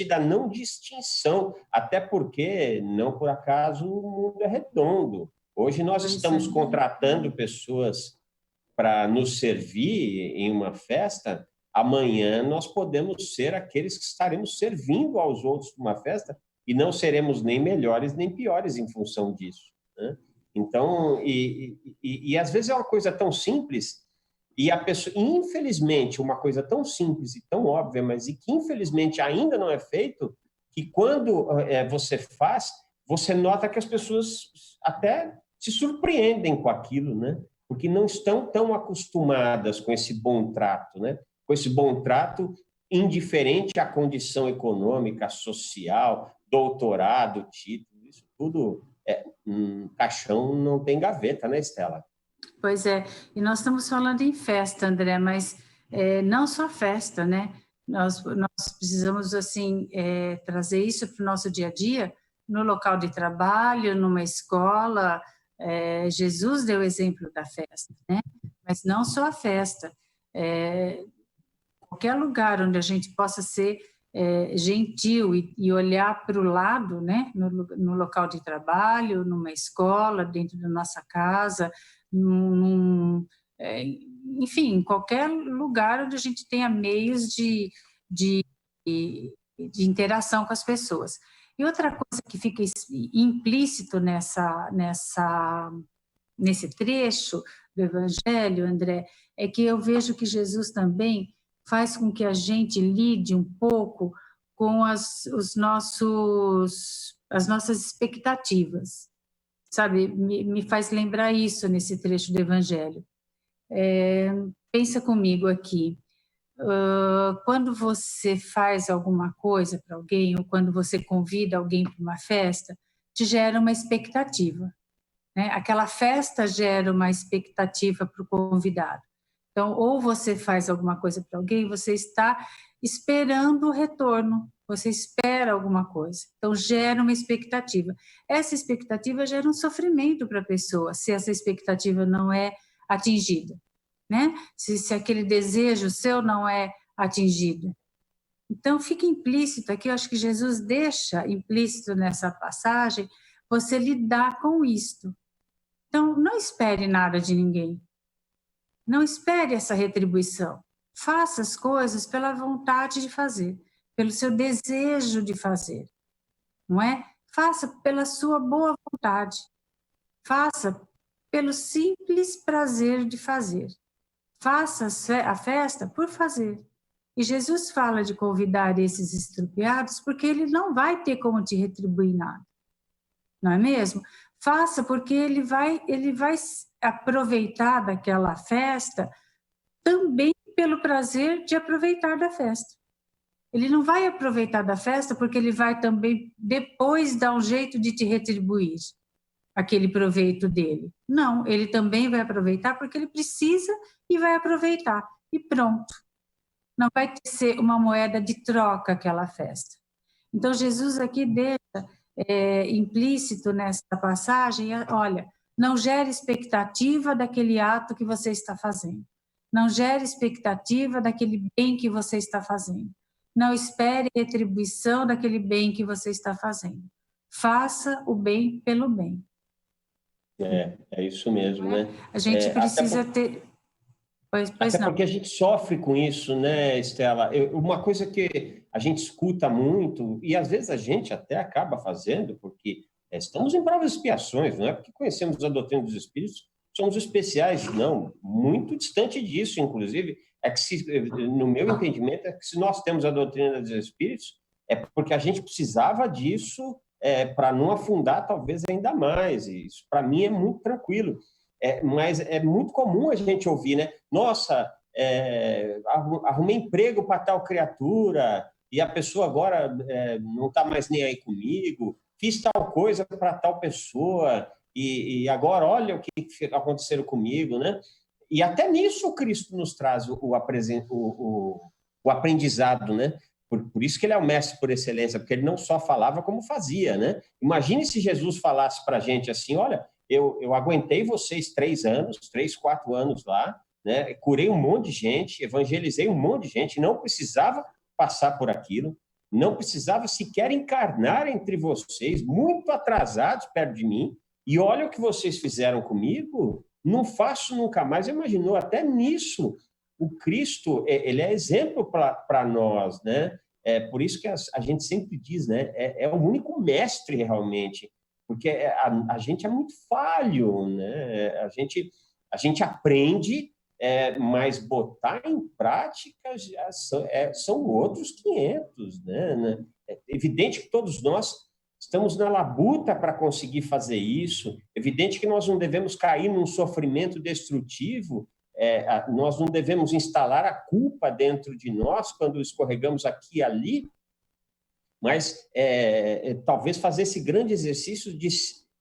da não distinção, até porque, não por acaso, o mundo é redondo. Hoje nós estamos contratando pessoas para nos servir em uma festa, amanhã nós podemos ser aqueles que estaremos servindo aos outros numa festa e não seremos nem melhores nem piores em função disso, né? Então, e às vezes é uma coisa tão simples e a pessoa, infelizmente, uma coisa tão simples e tão óbvia, mas e que infelizmente ainda não é feito, que quando você faz, você nota que as pessoas até se surpreendem com aquilo, né? Porque não estão tão acostumadas com esse bom trato, né? Com esse bom trato indiferente à condição econômica, social, doutorado, título, isso tudo caixão não tem gaveta, né, Estela? Pois é, e nós estamos falando em festa, André, mas não só festa, né? Nós precisamos, assim, trazer isso para o nosso dia a dia, no local de trabalho, numa escola. Jesus deu exemplo da festa, né? Mas não só a festa. Qualquer lugar onde a gente possa ser gentil e olhar para o lado, né? No local de trabalho, numa escola, dentro da nossa casa, enfim, em qualquer lugar onde a gente tenha meios de interação com as pessoas. E outra coisa que fica implícito nesse trecho do Evangelho, André, é que eu vejo que Jesus também faz com que a gente lide um pouco com as nossas expectativas, sabe? Me faz lembrar isso nesse trecho do Evangelho. Pensa comigo aqui. Quando você faz alguma coisa para alguém, ou quando você convida alguém para uma festa, te gera uma expectativa, né? Aquela festa gera uma expectativa para o convidado. Então, ou você faz alguma coisa para alguém, você está esperando o retorno, você espera alguma coisa. Então, gera uma expectativa. Essa expectativa gera um sofrimento para a pessoa, se essa expectativa não é atingida, né? Se aquele desejo seu não é atingido. Então, fica implícito aqui, eu acho que Jesus deixa implícito nessa passagem, você lidar com isto. Então, não espere nada de ninguém. Não espere essa retribuição. Faça as coisas pela vontade de fazer, pelo seu desejo de fazer, não é? Faça pela sua boa vontade. Faça pelo simples prazer de fazer. Faça a festa por fazer. E Jesus fala de convidar esses estrupiados porque ele não vai ter como te retribuir nada. Não é mesmo? Faça porque ele vai aproveitar daquela festa também pelo prazer de aproveitar da festa. Ele não vai aproveitar da festa porque ele vai também depois dar um jeito de te retribuir aquele proveito dele. Não, ele também vai aproveitar porque ele precisa e vai aproveitar. E pronto. Não vai ser uma moeda de troca aquela festa. Então, Jesus aqui deixa implícito nessa passagem, olha, não gere expectativa daquele ato que você está fazendo. Não gere expectativa daquele bem que você está fazendo. Não espere retribuição daquele bem que você está fazendo. Faça o bem pelo bem. É isso mesmo, né? A gente precisa ter... Até porque a gente sofre com isso, né, Estela? Uma coisa que a gente escuta muito, e às vezes a gente até acaba fazendo, porque estamos em provas e expiações, não é porque conhecemos a doutrina dos Espíritos, somos especiais, não, muito distante disso, inclusive, no meu entendimento, é que se nós temos a doutrina dos Espíritos, é porque a gente precisava disso para não afundar talvez ainda mais, e isso para mim é muito tranquilo. Mas é muito comum a gente ouvir, né? Nossa, arrumei emprego para tal criatura, e a pessoa agora não está mais nem aí comigo, fiz tal coisa para tal pessoa, e agora olha o que aconteceu comigo, né? E até nisso o Cristo nos traz o aprendizado, né? Por isso que ele é o mestre por excelência, porque ele não só falava como fazia, né? Imagine se Jesus falasse para a gente assim, olha, eu aguentei vocês 3 anos, 3, 4 anos lá, né? Curei um monte de gente, evangelizei um monte de gente, não precisava passar por aquilo, não precisava sequer encarnar entre vocês, muito atrasados perto de mim, e olha o que vocês fizeram comigo, não faço nunca mais. Imaginou, até nisso, o Cristo, ele é exemplo para nós, né? Por isso que a gente sempre diz, né? É o único mestre realmente, porque a gente é muito falho, né? A gente aprende, mas botar em prática são outros 500, né? É evidente que todos nós estamos na labuta para conseguir fazer isso. É evidente que nós não devemos cair num sofrimento destrutivo, nós não devemos instalar a culpa dentro de nós quando escorregamos aqui e ali, mas talvez fazer esse grande exercício de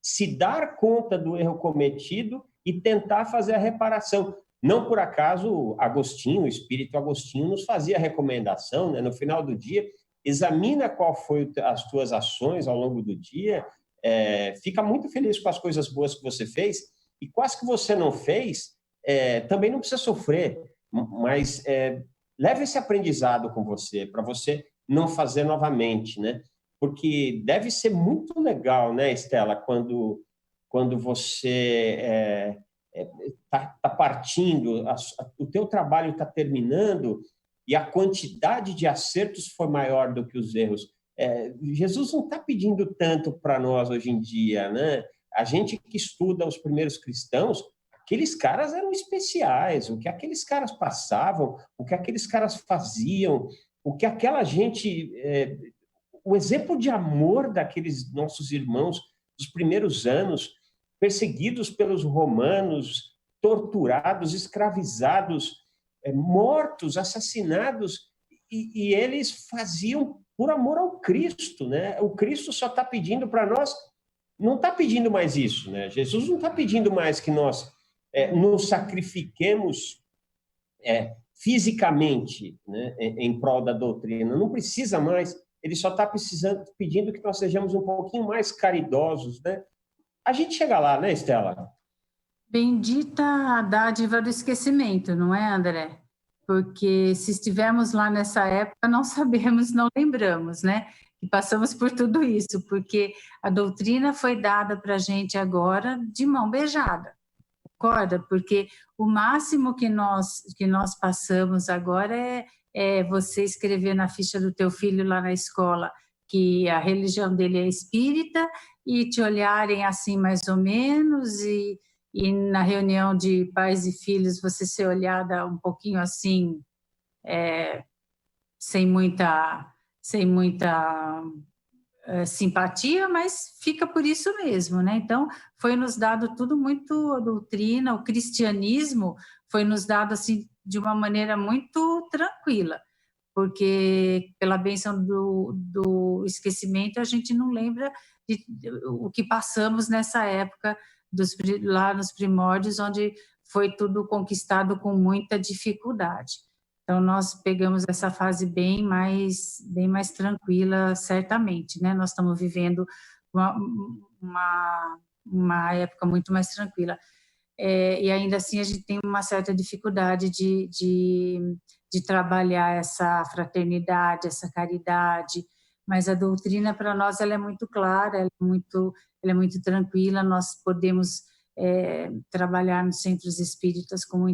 se dar conta do erro cometido e tentar fazer a reparação. Não por acaso Agostinho, o espírito Agostinho, nos fazia a recomendação, né? No final do dia, examina qual foi as tuas ações ao longo do dia, fica muito feliz com as coisas boas que você fez, e quais que você não fez, também não precisa sofrer, mas leve esse aprendizado com você, para você não fazer novamente, né? Porque deve ser muito legal, né, Estela, quando você está partindo, o teu trabalho está terminando e a quantidade de acertos foi maior do que os erros. Jesus não está pedindo tanto para nós hoje em dia, né? A gente que estuda os primeiros cristãos, aqueles caras eram especiais, o que aqueles caras passavam, o que aqueles caras faziam, o que aquela gente... o exemplo de amor daqueles nossos irmãos dos primeiros anos, perseguidos pelos romanos, torturados, escravizados, mortos, assassinados, e eles faziam por amor ao Cristo, né? O Cristo só está pedindo para nós, não está pedindo mais isso, né? Jesus não está pedindo mais que nós nos sacrifiquemos fisicamente, né, em prol da doutrina. Não precisa mais. Ele só está pedindo que nós sejamos um pouquinho mais caridosos, né? A gente chega lá, né, Estela? Bendita a dádiva do esquecimento, não é, André? Porque se estivermos lá nessa época, não sabemos, não lembramos, né? E passamos por tudo isso, porque a doutrina foi dada para a gente agora de mão beijada, concorda? Porque o máximo que nós passamos agora é você escrever na ficha do teu filho lá na escola que a religião dele é espírita e te olharem assim mais ou menos e na reunião de pais e filhos você ser olhada um pouquinho assim, sem muita simpatia, mas fica por isso mesmo, né? Então, foi nos dado tudo muito a doutrina, o cristianismo foi nos dado assim de uma maneira muito tranquila, porque pela bênção do esquecimento a gente não lembra o que passamos nessa época lá nos primórdios, onde foi tudo conquistado com muita dificuldade. Então, nós pegamos essa fase bem mais tranquila, certamente, né? Nós estamos vivendo uma época muito mais tranquila. E ainda assim a gente tem uma certa dificuldade de trabalhar essa fraternidade, essa caridade, mas a doutrina para nós ela é muito clara, ela é muito tranquila, nós podemos trabalhar nos centros espíritas com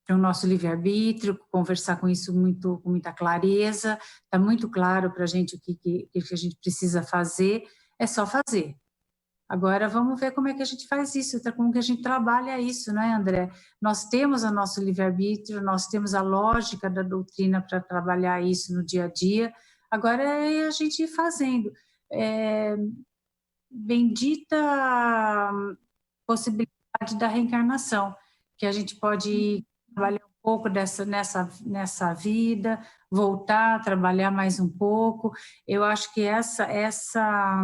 o nosso livre-arbítrio, conversar com isso com muita clareza, está muito claro para a gente o que a gente precisa fazer, é só fazer. Agora vamos ver como é que a gente faz isso, como que a gente trabalha isso, não é, André? Nós temos o nosso livre-arbítrio, nós temos a lógica da doutrina para trabalhar isso no dia a dia, agora é a gente ir fazendo. Bendita possibilidade da reencarnação, que a gente pode trabalhar um pouco nessa vida, voltar a trabalhar mais um pouco. Eu acho que essa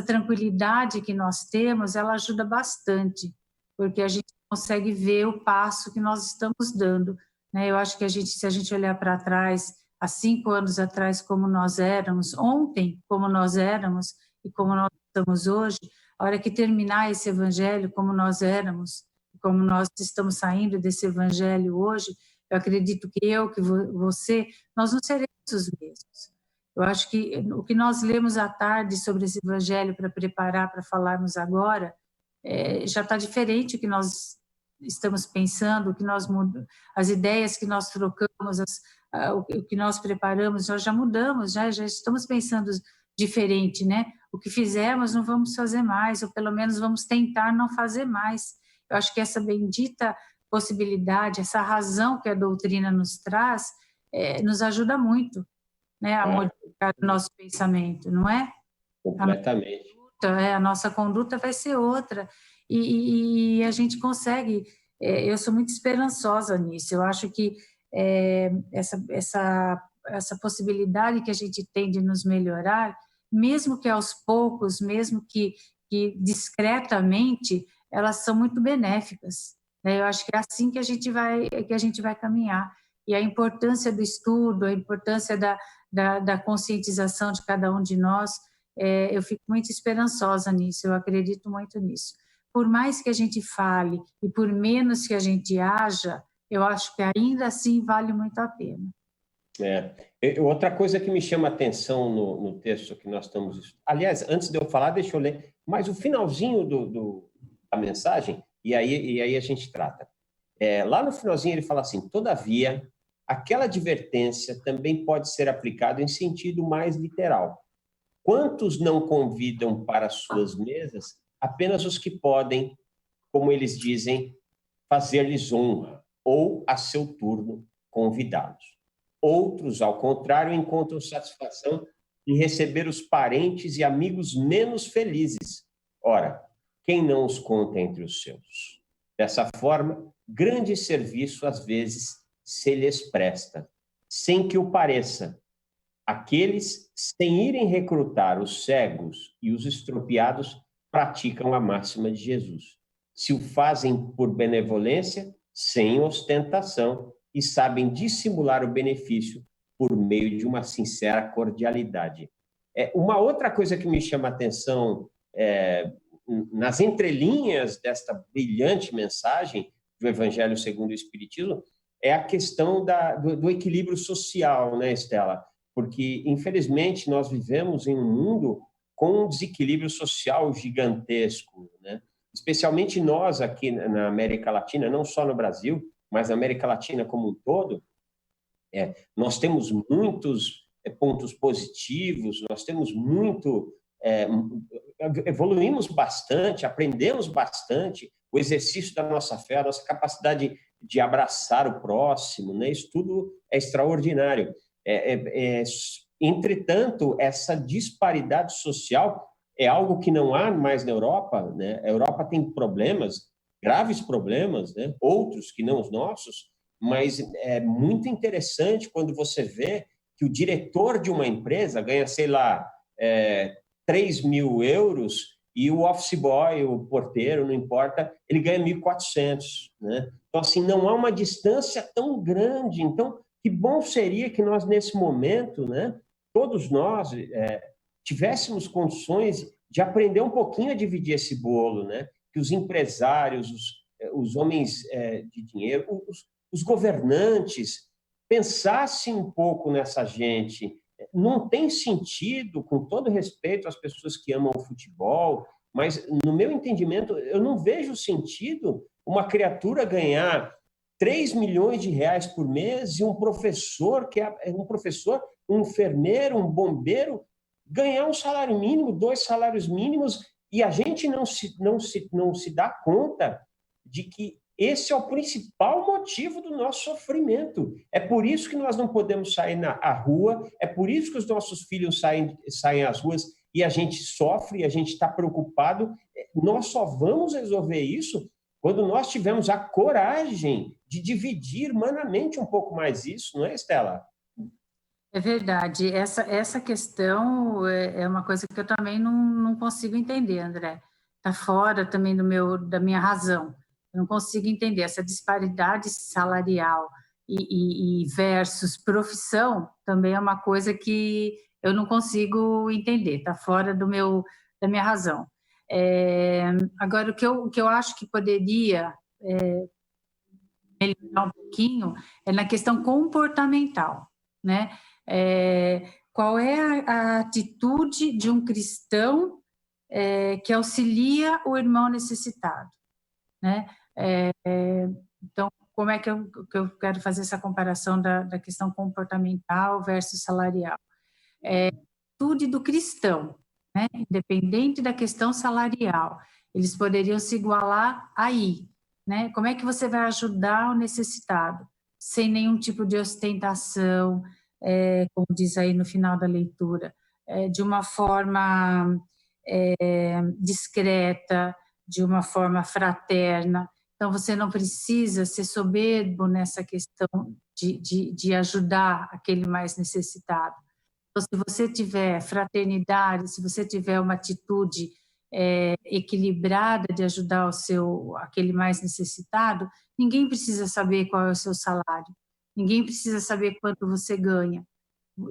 tranquilidade que nós temos, ela ajuda bastante, porque a gente consegue ver o passo que nós estamos dando, né? Eu acho que se a gente olhar para trás, há 5 anos atrás, como nós éramos, ontem, como nós éramos e como nós estamos hoje, a hora que terminar esse evangelho, como nós éramos, como nós estamos saindo desse evangelho hoje, eu acredito que você, nós não seremos os mesmos. Eu acho que o que nós lemos à tarde sobre esse evangelho para preparar, para falarmos agora, já está diferente o que nós estamos pensando, as ideias que nós trocamos, o que nós preparamos, nós já mudamos, já estamos pensando diferente, né? O que fizemos não vamos fazer mais, ou pelo menos vamos tentar não fazer mais. Eu acho que essa bendita possibilidade, essa razão que a doutrina nos traz, nos ajuda muito, né, a modificar o nosso pensamento, não é? Completamente. A nossa conduta vai ser outra, e a gente consegue. Eu sou muito esperançosa nisso. Eu acho que essa possibilidade que a gente tem de nos melhorar, mesmo que aos poucos, mesmo que discretamente, elas são muito benéficas, né? Eu acho que é assim que a gente vai caminhar. E a importância do estudo, a importância da conscientização de cada um de nós, eu fico muito esperançosa nisso, eu acredito muito nisso. Por mais que a gente fale e por menos que a gente haja, eu acho que ainda assim vale muito a pena. Outra coisa que me chama a atenção no texto que nós estamos... Aliás, antes de eu falar, deixa eu ler mais o finalzinho da mensagem, e aí a gente trata. Lá no finalzinho ele fala assim: todavia, aquela advertência também pode ser aplicada em sentido mais literal. Quantos não convidam para suas mesas apenas os que podem, como eles dizem, fazer-lhes honra, ou, a seu turno, convidá-los? Outros, ao contrário, encontram satisfação em receber os parentes e amigos menos felizes. Ora, quem não os conta entre os seus? Dessa forma, grande serviço, às vezes, se lhes presta, sem que o pareça. Aqueles, sem irem recrutar os cegos e os estropiados, praticam a máxima de Jesus. Se o fazem por benevolência, sem ostentação, e sabem dissimular o benefício por meio de uma sincera cordialidade. Uma outra coisa que me chama a atenção nas entrelinhas desta brilhante mensagem do Evangelho segundo o Espiritismo é a questão do equilíbrio social, né, Estela? Porque, infelizmente, nós vivemos em um mundo com um desequilíbrio social gigantesco, né? Especialmente nós aqui na América Latina, não só no Brasil, mas na América Latina como um todo, nós temos muitos pontos positivos, nós temos evoluímos bastante, aprendemos bastante, o exercício da nossa fé, a nossa capacidade de abraçar o próximo, né? Isso tudo é extraordinário. Entretanto, essa disparidade social é algo que não há mais na Europa, né? A Europa tem problemas, graves problemas, né? Outros que não os nossos, mas é muito interessante quando você vê que o diretor de uma empresa ganha, sei lá, 3 mil euros e o office boy, o porteiro, não importa, ele ganha 1.400, né? Então, assim, não há uma distância tão grande. Então, que bom seria que nós, nesse momento, né, todos nós tivéssemos condições de aprender um pouquinho a dividir esse bolo, né? Que os empresários, os homens de dinheiro, os governantes pensassem um pouco nessa gente. Não tem sentido, com todo respeito às pessoas que amam o futebol, mas, no meu entendimento, eu não vejo sentido uma criatura ganhar 3 milhões de reais por mês e um professor, um enfermeiro, um bombeiro, ganhar um salário mínimo, 2 salários mínimos, e a gente não se dá conta de que esse é o principal motivo do nosso sofrimento. É por isso que nós não podemos sair à rua, é por isso que os nossos filhos saem às ruas e a gente sofre, a gente está preocupado. Nós só vamos resolver isso quando nós tivemos a coragem de dividir humanamente um pouco mais isso, não é, Estela? É verdade. Essa questão é uma coisa que eu também não consigo entender, André. Está fora também da minha razão. Eu não consigo entender essa disparidade salarial e versus profissão também é uma coisa que eu não consigo entender. Está fora da minha razão. Agora, o que eu acho que poderia melhorar um pouquinho é na questão comportamental, né? Qual é a atitude de um cristão que auxilia o irmão necessitado, né? Então, como é que eu quero fazer essa comparação da questão comportamental versus salarial? Atitude do cristão, né? Independente da questão salarial, eles poderiam se igualar aí, né? Como é que você vai ajudar o necessitado sem nenhum tipo de ostentação, como diz aí no final da leitura, de uma forma discreta, de uma forma fraterna. Então, você não precisa ser soberbo nessa questão de ajudar aquele mais necessitado. Então, se você tiver fraternidade, se você tiver uma atitude equilibrada de ajudar aquele mais necessitado, ninguém precisa saber qual é o seu salário, ninguém precisa saber quanto você ganha.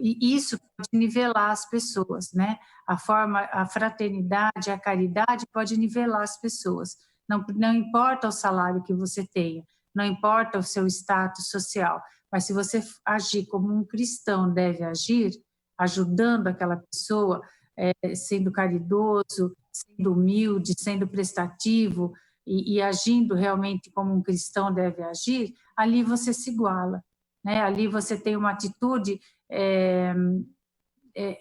E isso pode nivelar as pessoas, né? A fraternidade, a caridade pode nivelar as pessoas. Não importa o salário que você tenha, não importa o seu status social, mas se você agir como um cristão deve agir, ajudando aquela pessoa, sendo caridoso, sendo humilde, sendo prestativo e agindo realmente como um cristão deve agir, ali você se iguala, né? Ali você tem uma atitude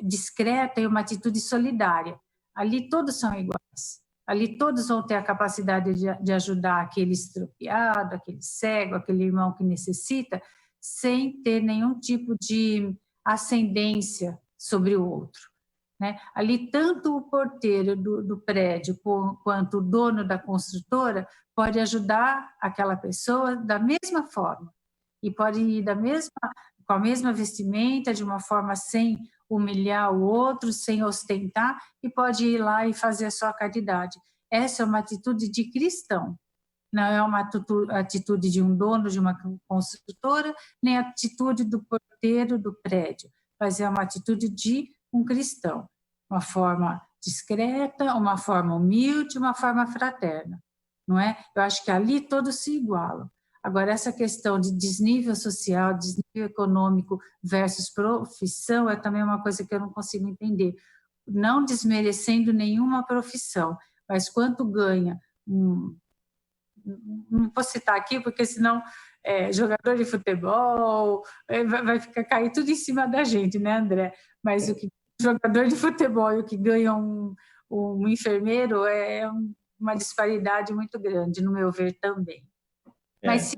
discreta e uma atitude solidária. Ali todos são iguais. Ali todos vão ter a capacidade de ajudar aquele estropiado, aquele cego, aquele irmão que necessita, sem ter nenhum tipo de ascendência sobre o outro, né? Ali, tanto o porteiro do prédio quanto o dono da construtora pode ajudar aquela pessoa da mesma forma e pode ir com a mesma vestimenta, de uma forma sem humilhar o outro, sem ostentar, e pode ir lá e fazer a sua caridade. Essa é uma atitude de cristão. Não é uma atitude de um dono de uma construtora, nem a atitude do porteiro do prédio, mas é uma atitude de um cristão. Uma forma discreta, uma forma humilde, uma forma fraterna, não é? Eu acho que ali todos se igualam. Agora, essa questão de desnível social, desnível econômico versus profissão é também uma coisa que eu não consigo entender. Não desmerecendo nenhuma profissão, mas quanto ganha não vou citar aqui, porque senão jogador de futebol vai cair tudo em cima da gente, né, André? Mas o jogador de futebol e o que ganha um enfermeiro é uma disparidade muito grande, no meu ver também. Mas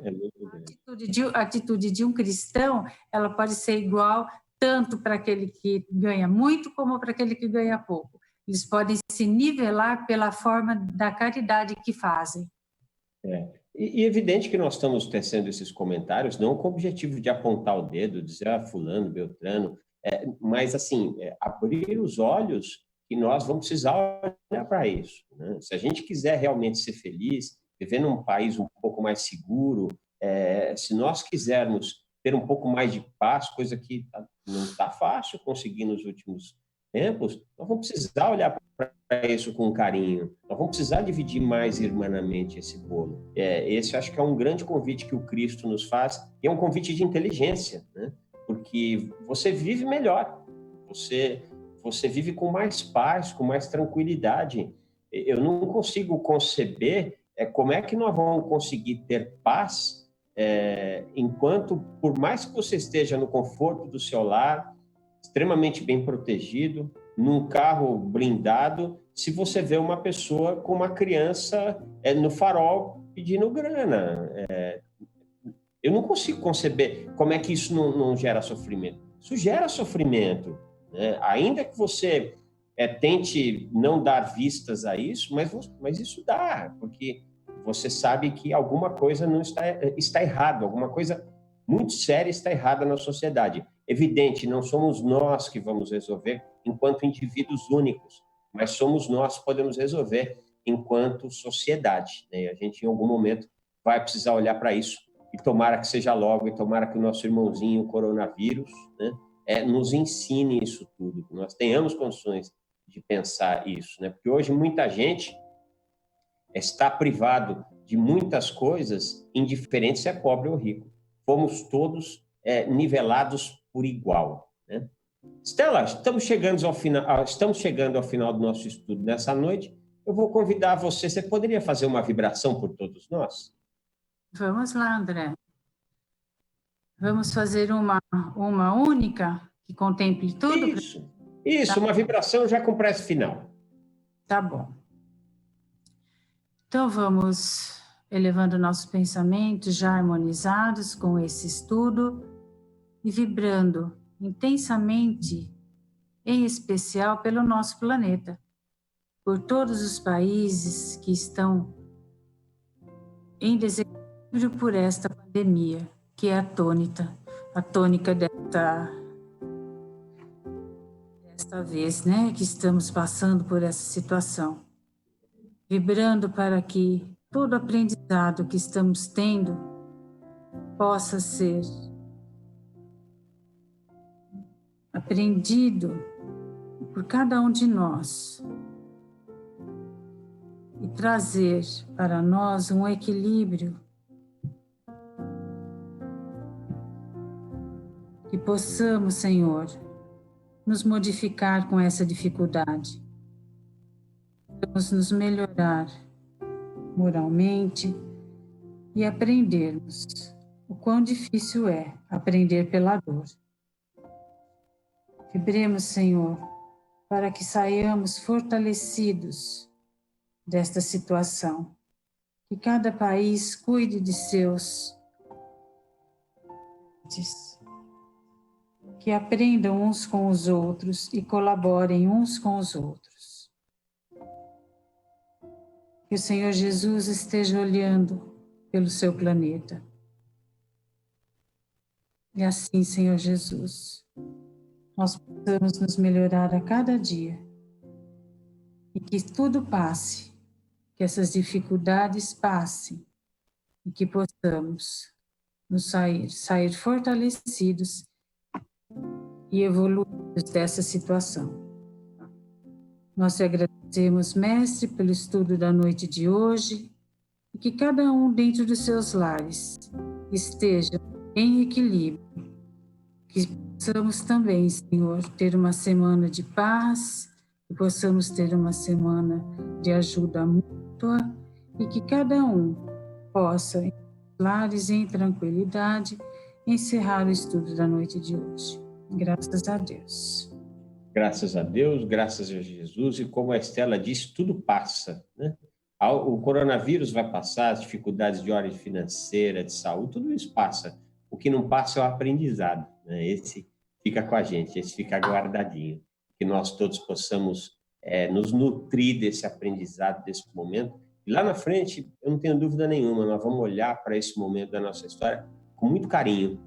a atitude de um cristão, ela pode ser igual tanto para aquele que ganha muito como para aquele que ganha pouco. Eles podem se nivelar pela forma da caridade que fazem. E é evidente que nós estamos tecendo esses comentários não com o objetivo de apontar o dedo, dizer fulano, beltrano, mas assim, abrir os olhos que nós vamos precisar olhar para isso, né? Se a gente quiser realmente ser feliz, viver num país um pouco mais seguro, se nós quisermos ter um pouco mais de paz, coisa que não está fácil conseguir nos últimos tempos, nós vamos precisar olhar para isso com carinho, nós vamos precisar dividir mais irmanamente esse bolo. Esse acho que é um grande convite que o Cristo nos faz, e é um convite de inteligência, né? Porque você vive melhor, você vive com mais paz, com mais tranquilidade. Eu não consigo conceber como é que nós vamos conseguir ter paz enquanto, por mais que você esteja no conforto do seu lar, extremamente bem protegido, num carro blindado, se você vê uma pessoa com uma criança no farol pedindo grana. Eu não consigo conceber como é que isso não gera sofrimento. Isso gera sofrimento, né? Ainda que você tente não dar vistas a isso, mas isso dá, porque você sabe que alguma coisa não está errado, alguma coisa muito séria está errada na sociedade. Evidente, não somos nós que vamos resolver enquanto indivíduos únicos, mas somos nós que podemos resolver enquanto sociedade, né? A gente, em algum momento, vai precisar olhar para isso, e tomara que seja logo, e tomara que o nosso irmãozinho, o coronavírus, né, nos ensine isso tudo, que nós tenhamos condições de pensar isso, né? Porque hoje muita gente está privado de muitas coisas, indiferente se é pobre ou rico. Fomos todos nivelados por igual, né? Estela, estamos chegando ao final do nosso estudo nessa noite. Eu vou convidar você poderia fazer uma vibração por todos nós? Vamos lá, André. Vamos fazer uma única que contemple tudo? Isso, tá. Uma vibração já com prece final. Tá bom. Então, vamos elevando nossos pensamentos já harmonizados com esse estudo e vibrando intensamente, em especial pelo nosso planeta, por todos os países que estão em desequilíbrio por esta pandemia, que é a tônica desta vez, né, que estamos passando por essa situação. Vibrando para que todo aprendizado que estamos tendo possa ser aprendido por cada um de nós e trazer para nós um equilíbrio que possamos, Senhor, nos modificar com essa dificuldade. Vamos nos melhorar moralmente e aprendermos o quão difícil é aprender pela dor. Vibremos, Senhor, para que saiamos fortalecidos desta situação. Que cada país cuide de seus, que aprendam uns com os outros e colaborem uns com os outros. Que o Senhor Jesus esteja olhando pelo seu planeta. E assim, Senhor Jesus, nós possamos nos melhorar a cada dia e que tudo passe, que essas dificuldades passem e que possamos nos sair fortalecidos e evoluídos dessa situação. Nós te agradecemos, Mestre, pelo estudo da noite de hoje e que cada um dentro dos seus lares esteja em equilíbrio. Que possamos também, Senhor, ter uma semana de paz, que possamos ter uma semana de ajuda mútua e que cada um possa, em lares e em tranquilidade, encerrar o estudo da noite de hoje. Graças a Deus. Graças a Deus, graças a Jesus, e como a Estela disse, tudo passa, né? O coronavírus vai passar, as dificuldades de ordem financeira, de saúde, tudo isso passa. O que não passa é o aprendizado, né? Esse fica com a gente, esse fica guardadinho. Que nós todos possamos nos nutrir desse aprendizado, desse momento. E lá na frente, eu não tenho dúvida nenhuma, nós vamos olhar para esse momento da nossa história com muito carinho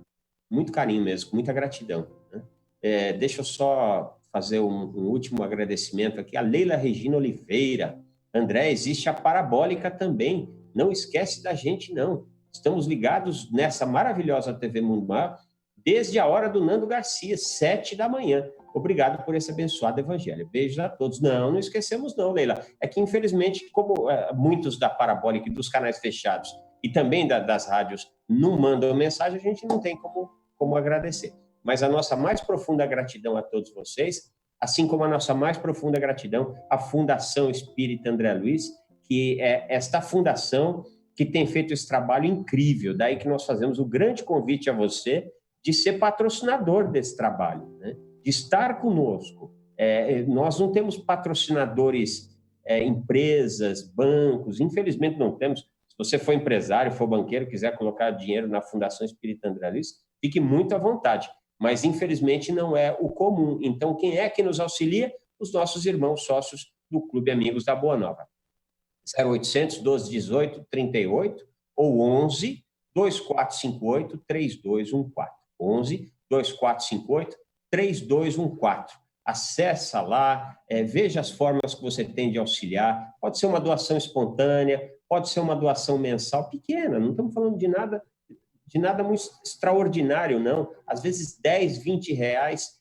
mesmo, com muita gratidão, né? Deixa eu só fazer um último agradecimento aqui. A Leila Regina Oliveira. André, existe a Parabólica também. Não esquece da gente, não. Estamos ligados nessa maravilhosa TV Mundo Maior desde a hora do Nando Garcia, 7 da manhã. Obrigado por esse abençoado evangelho. Beijos a todos. Não esquecemos não, Leila. É que, infelizmente, como muitos da Parabólica e dos canais fechados e também das rádios não mandam mensagem, a gente não tem como agradecer. Mas a nossa mais profunda gratidão a todos vocês, assim como a nossa mais profunda gratidão à Fundação Espírita André Luiz, que é esta fundação que tem feito esse trabalho incrível. Daí que nós fazemos o grande convite a você de ser patrocinador desse trabalho, né? De estar conosco. Nós não temos patrocinadores, empresas, bancos, infelizmente não temos. Se você for empresário, for banqueiro, quiser colocar dinheiro na Fundação Espírita André Luiz, fique muito à vontade. Mas, infelizmente, não é o comum. Então, quem é que nos auxilia? Os nossos irmãos sócios do Clube Amigos da Boa Nova. 0800 1218 38 ou 11 2458 3214. 11 2458 3214. Acessa lá, veja as formas que você tem de auxiliar. Pode ser uma doação espontânea, pode ser uma doação mensal pequena, não estamos falando de nada muito extraordinário, não. Às vezes 10, 20 reais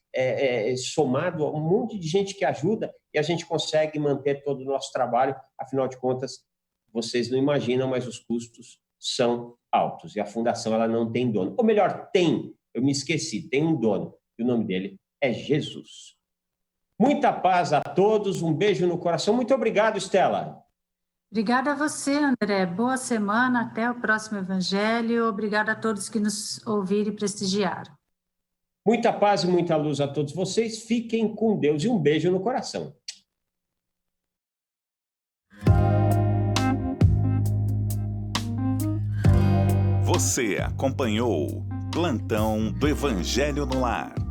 somado a um monte de gente que ajuda e a gente consegue manter todo o nosso trabalho. Afinal de contas, vocês não imaginam, mas os custos são altos e a fundação ela não tem dono. Ou melhor, tem, eu me esqueci, tem um dono e o nome dele é Jesus. Muita paz a todos, um beijo no coração. Muito obrigado, Estela. Obrigada a você, André. Boa semana, até o próximo Evangelho. Obrigada a todos que nos ouviram e prestigiaram. Muita paz e muita luz a todos vocês. Fiquem com Deus e um beijo no coração. Você acompanhou Plantão do Evangelho no Lar.